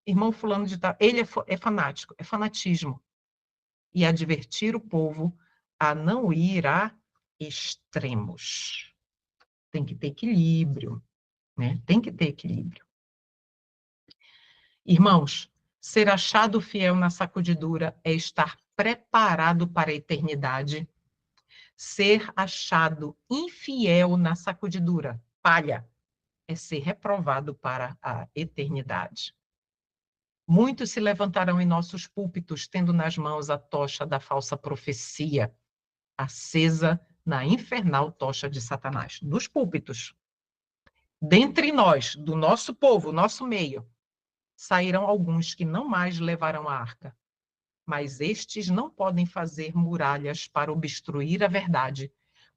Irmão fulano de tal, ele é fanático, é fanatismo. E advertir o povo a não ir a extremos. Tem que ter equilíbrio, né? Tem que ter equilíbrio. Irmãos, ser achado fiel na sacudidura é estar preparado para a eternidade. Ser achado infiel na sacudidura, palha, é ser reprovado para a eternidade. Muitos se levantarão em nossos púlpitos, tendo nas mãos a tocha da falsa profecia, acesa na infernal tocha de Satanás. Nos púlpitos. Dentre nós, do nosso povo, nosso meio, sairão alguns que não mais levarão a arca. Mas estes não podem fazer muralhas para obstruir a verdade,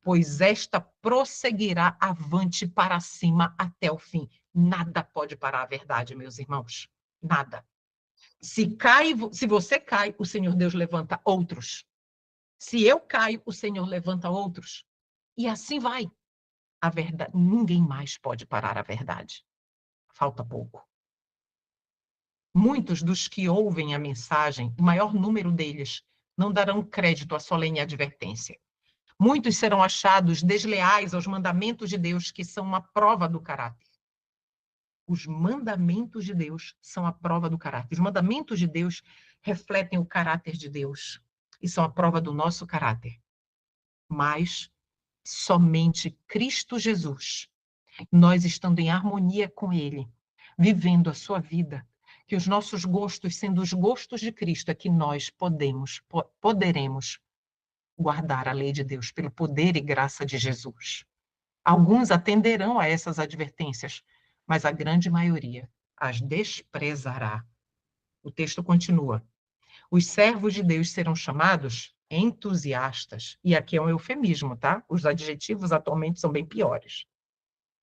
pois esta prosseguirá avante para cima até o fim. Nada pode parar a verdade, meus irmãos. Nada. Se você cai, o Senhor Deus levanta outros. Se eu caio, o Senhor levanta outros. E assim vai. A verdade, ninguém mais pode parar a verdade. Falta pouco. Muitos dos que ouvem a mensagem, o maior número deles, não darão crédito à solene advertência. Muitos serão achados desleais aos mandamentos de Deus, que são uma prova do caráter. Os mandamentos de Deus são a prova do caráter. Os mandamentos de Deus refletem o caráter de Deus e são a prova do nosso caráter. Mas somente Cristo Jesus, nós estando em harmonia com Ele, vivendo a sua vida, que os nossos gostos, sendo os gostos de Cristo, é que nós poderemos guardar a lei de Deus pelo poder e graça de Jesus. Alguns atenderão a essas advertências, mas a grande maioria as desprezará. O texto continua. Os servos de Deus serão chamados entusiastas. E aqui é um eufemismo, tá? Os adjetivos atualmente são bem piores.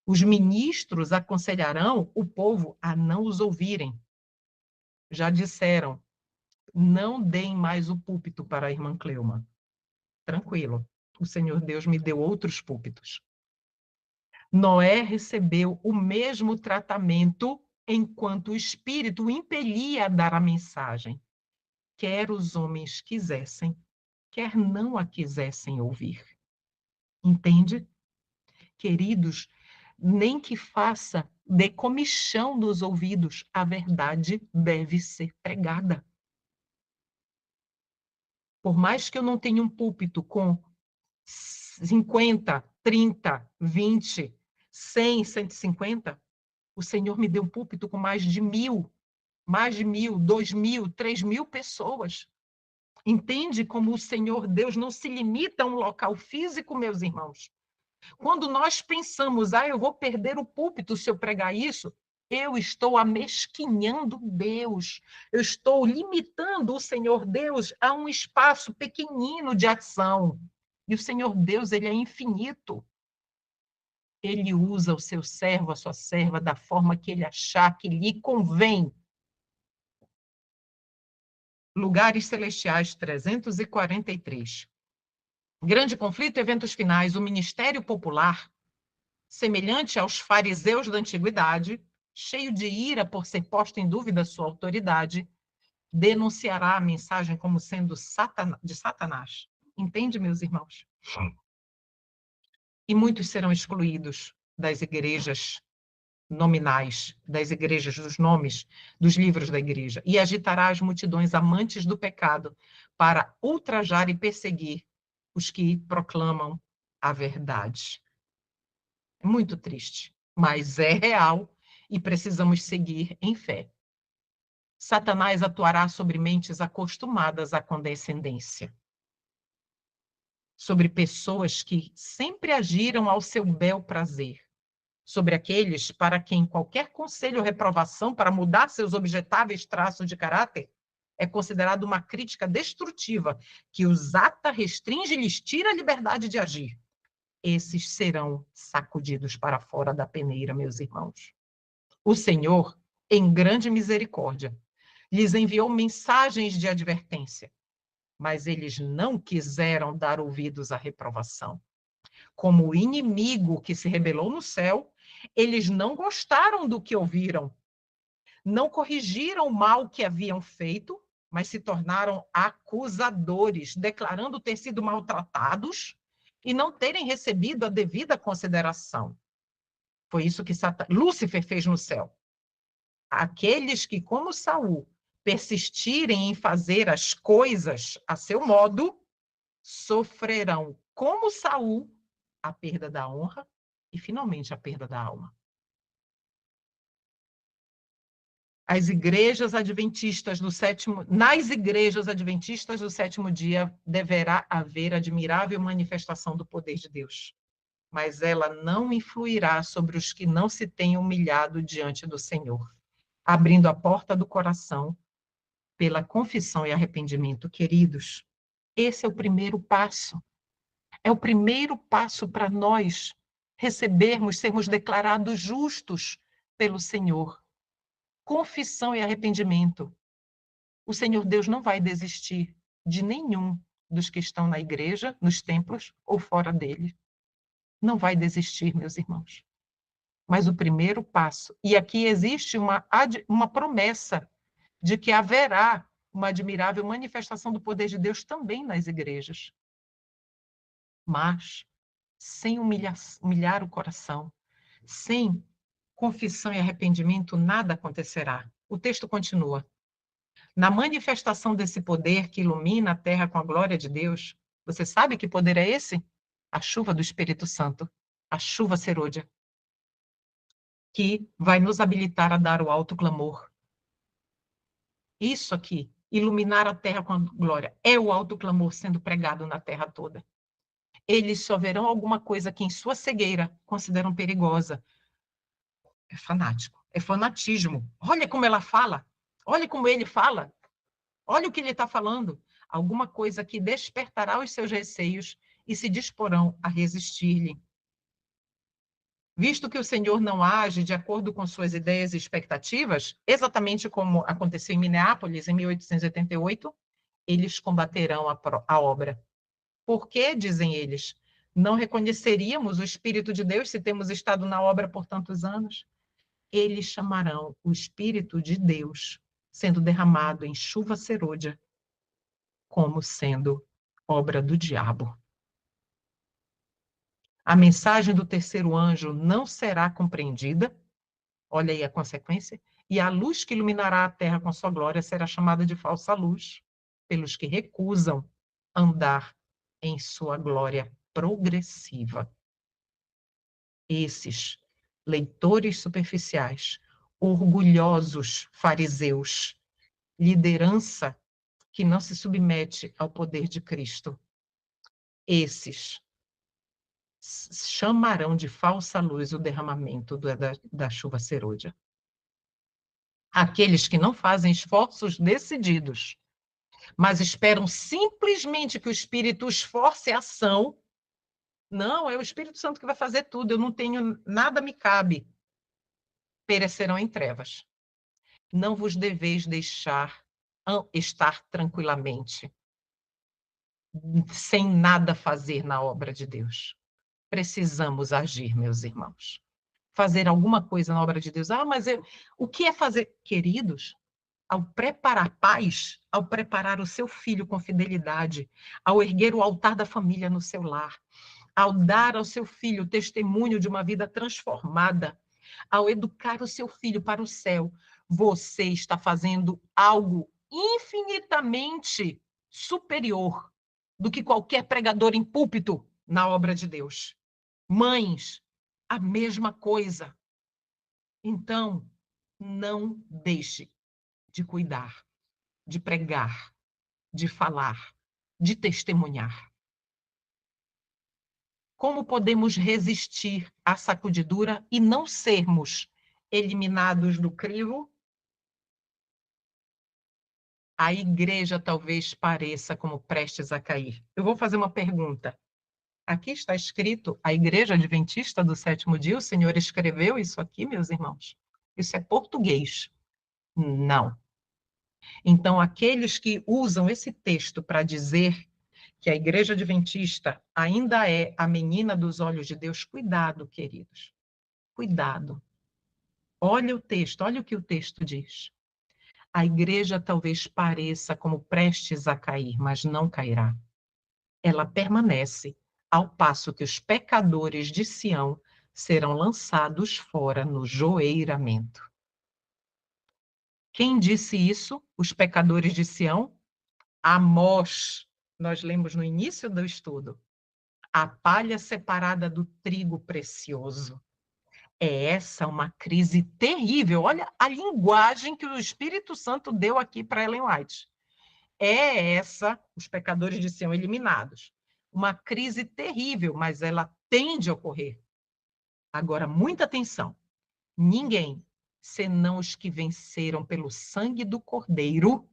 Os ministros aconselharão o povo a não os ouvirem. Já disseram, não deem mais o púlpito para a irmã Cleuma. Tranquilo, o Senhor Deus me deu outros púlpitos. Noé recebeu o mesmo tratamento enquanto o Espírito o impelia a dar a mensagem. Quer os homens quisessem, quer não a quisessem ouvir. Entende? Queridos, nem que faça de comichão nos ouvidos, a verdade deve ser pregada. Por mais que eu não tenha um púlpito com 50, 30, 20, 100, 150, o Senhor me deu um púlpito com mais de 1.000, 2.000, 3.000 pessoas. Entende como o Senhor Deus não se limita a um local físico, meus irmãos? Quando nós pensamos, eu vou perder o púlpito se eu pregar isso, eu estou amesquinhando Deus. Eu estou limitando o Senhor Deus a um espaço pequenino de ação. E o Senhor Deus, ele é infinito. Ele usa o seu servo, a sua serva, da forma que ele achar que lhe convém. Lugares Celestiais 343. Grande conflito, eventos finais, o ministério popular, semelhante aos fariseus da antiguidade, cheio de ira por ser posto em dúvida sua autoridade, denunciará a mensagem como sendo de Satanás. Entende, meus irmãos? E muitos serão excluídos das igrejas nominais, das igrejas, dos nomes, dos livros da igreja, e agitará as multidões amantes do pecado para ultrajar e perseguir os que proclamam a verdade. É muito triste, mas é real e precisamos seguir em fé. Satanás atuará sobre mentes acostumadas à condescendência, sobre pessoas que sempre agiram ao seu bel prazer, sobre aqueles para quem qualquer conselho ou reprovação para mudar seus objetáveis traços de caráter é considerado uma crítica destrutiva que os ata, restringe e lhes tira a liberdade de agir. Esses serão sacudidos para fora da peneira, meus irmãos. O Senhor, em grande misericórdia, lhes enviou mensagens de advertência, mas eles não quiseram dar ouvidos à reprovação. Como o inimigo que se rebelou no céu, eles não gostaram do que ouviram, não corrigiram o mal que haviam feito, mas se tornaram acusadores, declarando ter sido maltratados e não terem recebido a devida consideração. Foi isso que Lúcifer fez no céu. Aqueles que, como Saul, persistirem em fazer as coisas a seu modo, sofrerão, como Saul, a perda da honra e, finalmente, a perda da alma. Nas igrejas adventistas do sétimo dia deverá haver admirável manifestação do poder de Deus, mas ela não influirá sobre os que não se têm humilhado diante do Senhor, abrindo a porta do coração pela confissão e arrependimento. Queridos, esse é o primeiro passo. É o primeiro passo para nós recebermos, sermos declarados justos pelo Senhor. Confissão e arrependimento. O Senhor Deus não vai desistir de nenhum dos que estão na igreja, nos templos ou fora dele. Não vai desistir, meus irmãos. Mas o primeiro passo, e aqui existe uma promessa de que haverá uma admirável manifestação do poder de Deus também nas igrejas. Mas, sem humilhar o coração, sem confissão e arrependimento, nada acontecerá. O texto continua. Na manifestação desse poder que ilumina a terra com a glória de Deus, você sabe que poder é esse? A chuva do Espírito Santo, a chuva serôdia, que vai nos habilitar a dar o alto clamor. Isso aqui, iluminar a terra com a glória, é o alto clamor sendo pregado na terra toda. Eles só verão alguma coisa que em sua cegueira consideram perigosa. É fanático, é fanatismo. Olha como ela fala, olha como ele fala, olha o que ele está falando. Alguma coisa que despertará os seus receios e se disporão a resistir-lhe. Visto que o Senhor não age de acordo com suas ideias e expectativas, exatamente como aconteceu em Minneapolis, em 1888, eles combaterão a obra. Por que, dizem eles, não reconheceríamos o Espírito de Deus se temos estado na obra por tantos anos? Eles chamarão o Espírito de Deus, sendo derramado em chuva serôdia, como sendo obra do diabo. A mensagem do terceiro anjo não será compreendida, olha aí a consequência, e a luz que iluminará a terra com sua glória será chamada de falsa luz, pelos que recusam andar em sua glória progressiva. Esses leitores superficiais, orgulhosos fariseus, liderança que não se submete ao poder de Cristo, esses chamarão de falsa luz o derramamento da chuva serôdia. Aqueles que não fazem esforços decididos, mas esperam simplesmente que o Espírito esforce a ação. Não, é o Espírito Santo que vai fazer tudo, eu não tenho, nada me cabe. Perecerão em trevas. Não vos deveis deixar estar tranquilamente, sem nada fazer na obra de Deus. Precisamos agir, meus irmãos. Fazer alguma coisa na obra de Deus. Ah, mas o que é fazer? Queridos, ao preparar paz, ao preparar o seu filho com fidelidade, ao erguer o altar da família no seu lar, ao dar ao seu filho o testemunho de uma vida transformada, ao educar o seu filho para o céu, você está fazendo algo infinitamente superior do que qualquer pregador em púlpito na obra de Deus. Mães, a mesma coisa. Então, não deixe de cuidar, de pregar, de falar, de testemunhar. Como podemos resistir à sacudidura e não sermos eliminados do crivo? A igreja talvez pareça como prestes a cair. Eu vou fazer uma pergunta. Aqui está escrito a Igreja Adventista do Sétimo Dia. O Senhor escreveu isso aqui, meus irmãos? Isso é português. Não. Então, aqueles que usam esse texto para dizer que a Igreja Adventista ainda é a menina dos olhos de Deus, cuidado, queridos. Cuidado. Olha o texto, olha o que o texto diz. A igreja talvez pareça como prestes a cair, mas não cairá. Ela permanece, ao passo que os pecadores de Sião serão lançados fora no joeiramento. Quem disse isso? Os pecadores de Sião? Amós. Nós lemos no início do estudo. A palha separada do trigo precioso. É essa uma crise terrível. Olha a linguagem que o Espírito Santo deu aqui para Ellen White. É essa, os pecadores de Sião eliminados. Uma crise terrível, mas ela tende a ocorrer. Agora, muita atenção. Ninguém, senão os que venceram pelo sangue do Cordeiro,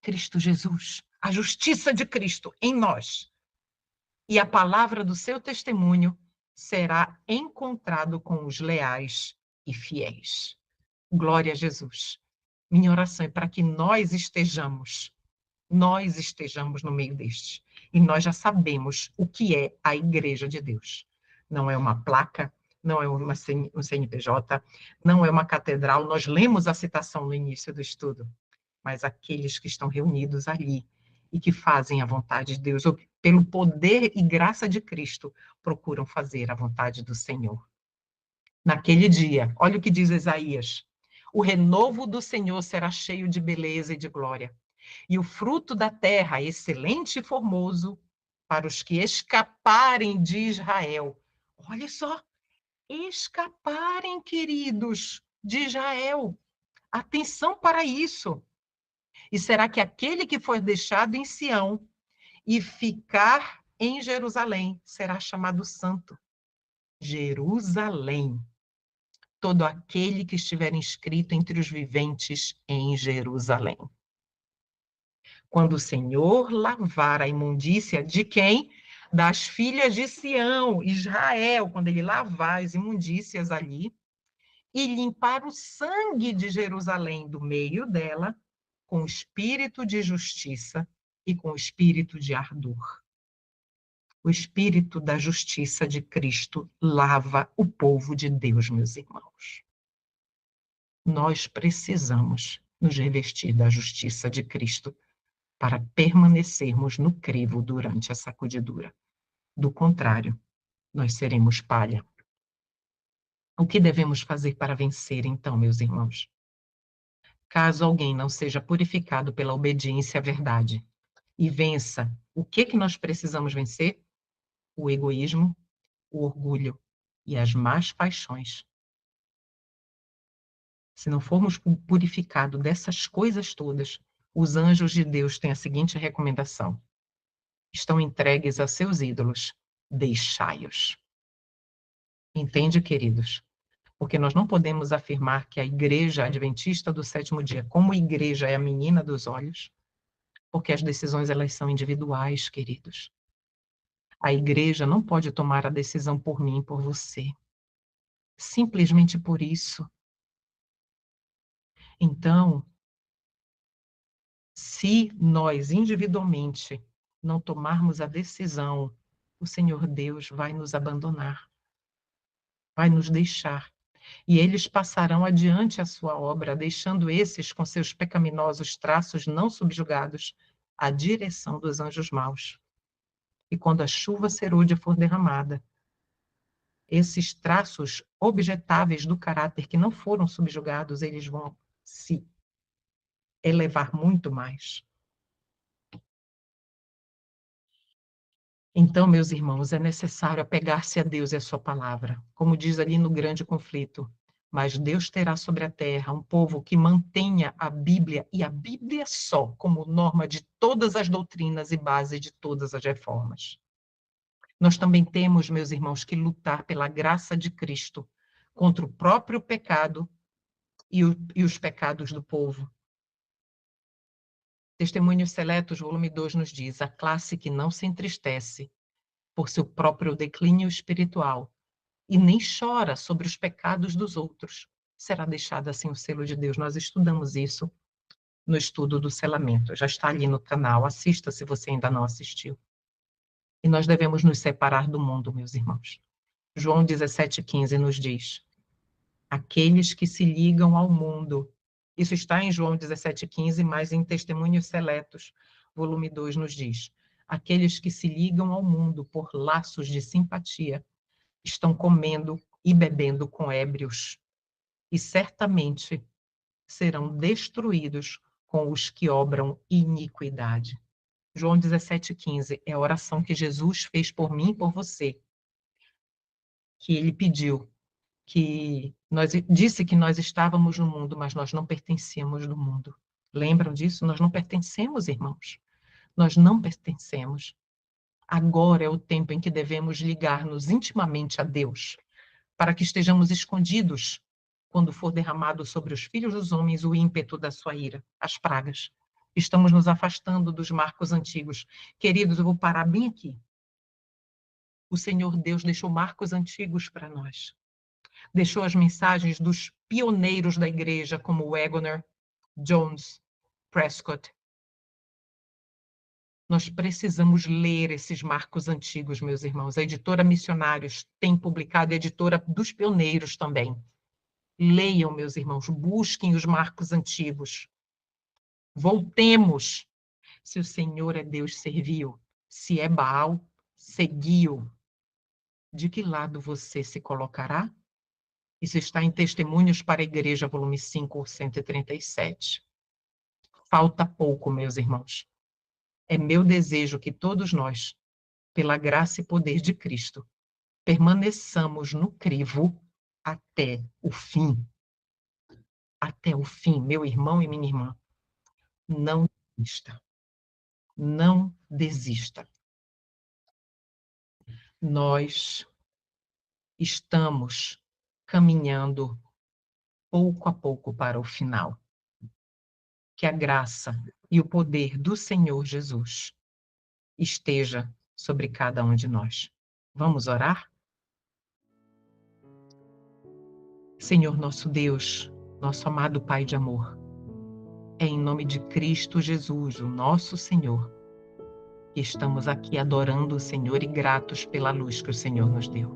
Cristo Jesus, a justiça de Cristo em nós, e a palavra do seu testemunho será encontrado com os leais e fiéis. Glória a Jesus. Minha oração é para que nós estejamos no meio destes. E nós já sabemos o que é a Igreja de Deus. Não é uma placa, não é um CNPJ, não é uma catedral. Nós lemos a citação no início do estudo, mas aqueles que estão reunidos ali e que fazem a vontade de Deus, ou pelo poder e graça de Cristo, procuram fazer a vontade do Senhor. Naquele dia, olha o que diz Isaías: o renovo do Senhor será cheio de beleza e de glória, e o fruto da terra excelente e formoso para os que escaparem de Israel. Olha só, escaparem, queridos, de Israel. Atenção para isso. E será que aquele que foi deixado em Sião e ficar em Jerusalém será chamado santo? Jerusalém. Todo aquele que estiver inscrito entre os viventes em Jerusalém. Quando o Senhor lavar a imundícia de quem? Das filhas de Sião, Israel, quando ele lavar as imundícias ali, e limpar o sangue de Jerusalém do meio dela, com espírito de justiça e com espírito de ardor. O espírito da justiça de Cristo lava o povo de Deus, meus irmãos. Nós precisamos nos revestir da justiça de Cristo para permanecermos no crivo durante a sacudidura. Do contrário, nós seremos palha. O que devemos fazer para vencer, então, meus irmãos? Caso alguém não seja purificado pela obediência à verdade e vença, o que nós precisamos vencer? O egoísmo, o orgulho e as más paixões. Se não formos purificados dessas coisas todas, os anjos de Deus têm a seguinte recomendação: estão entregues a seus ídolos, deixai-os. Entende, queridos? Porque nós não podemos afirmar que a igreja adventista do sétimo dia, como igreja, é a menina dos olhos, porque as decisões elas são individuais, queridos. A igreja não pode tomar a decisão por mim, por você. Simplesmente por isso. Então, se nós individualmente não tomarmos a decisão, o Senhor Deus vai nos abandonar, vai nos deixar. E eles passarão adiante a sua obra, deixando esses, com seus pecaminosos traços não subjugados, à direção dos anjos maus. E quando a chuva serúdia for derramada, esses traços objetáveis do caráter que não foram subjugados, eles vão se elevar muito mais. Então, meus irmãos, é necessário apegar-se a Deus e a sua palavra, como diz ali no grande conflito. Mas Deus terá sobre a terra um povo que mantenha a Bíblia, e a Bíblia só, como norma de todas as doutrinas e base de todas as reformas. Nós também temos, meus irmãos, que lutar pela graça de Cristo contra o próprio pecado e os pecados do povo. Testemunhos Seletos, volume 2, nos diz: a classe que não se entristece por seu próprio declínio espiritual e nem chora sobre os pecados dos outros, será deixada sem o selo de Deus. Nós estudamos isso no estudo do selamento. Já está ali no canal, assista se você ainda não assistiu. E nós devemos nos separar do mundo, meus irmãos. João 17,15 nos diz: aqueles que se ligam ao mundo. Isso está em João 17,15, mas em Testemunhos Seletos, volume 2, nos diz: aqueles que se ligam ao mundo por laços de simpatia estão comendo e bebendo com ébrios, e certamente serão destruídos com os que obram iniquidade. João 17,15 é a oração que Jesus fez por mim e por você, que ele pediu, disse que nós estávamos no mundo, mas nós não pertencíamos do mundo. Lembram disso? Nós não pertencemos, irmãos. Nós não pertencemos. Agora é o tempo em que devemos ligar-nos intimamente a Deus, para que estejamos escondidos quando for derramado sobre os filhos dos homens o ímpeto da sua ira, as pragas. Estamos nos afastando dos marcos antigos. Queridos, eu vou parar bem aqui. O Senhor Deus deixou marcos antigos para nós. Deixou as mensagens dos pioneiros da igreja, como Waggoner, Jones, Prescott. Nós precisamos ler esses marcos antigos, meus irmãos. A editora Missionários tem publicado, a editora dos pioneiros também. Leiam, meus irmãos, busquem os marcos antigos. Voltemos. Se o Senhor é Deus, serviu. Se é Baal, seguiu. De que lado você se colocará? Isso está em Testemunhos para a Igreja, volume 5, 137. Falta pouco, meus irmãos. É meu desejo que todos nós, pela graça e poder de Cristo, permaneçamos no crivo até o fim. Até o fim, meu irmão e minha irmã. Não desista. Não desista. Nós estamos caminhando pouco a pouco para o final. Que a graça e o poder do Senhor Jesus esteja sobre cada um de nós. Vamos orar? Senhor nosso Deus, nosso amado Pai de amor, é em nome de Cristo Jesus, o nosso Senhor, que estamos aqui adorando o Senhor e gratos pela luz que o Senhor nos deu.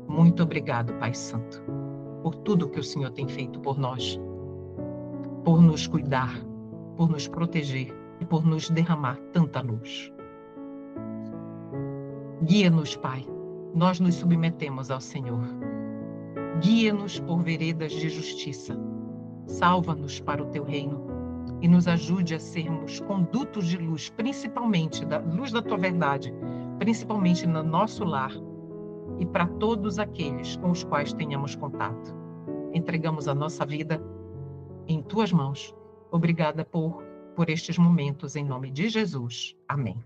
Muito obrigado, Pai Santo, por tudo que o Senhor tem feito por nós, por nos cuidar, por nos proteger e por nos derramar tanta luz. Guia-nos, Pai, nós nos submetemos ao Senhor. Guia-nos por veredas de justiça. Salva-nos para o teu reino e nos ajude a sermos condutos de luz, principalmente da luz da tua verdade, principalmente no nosso lar e para todos aqueles com os quais tenhamos contato. Entregamos a nossa vida em tuas mãos. Obrigada por estes momentos, em nome de Jesus. Amém.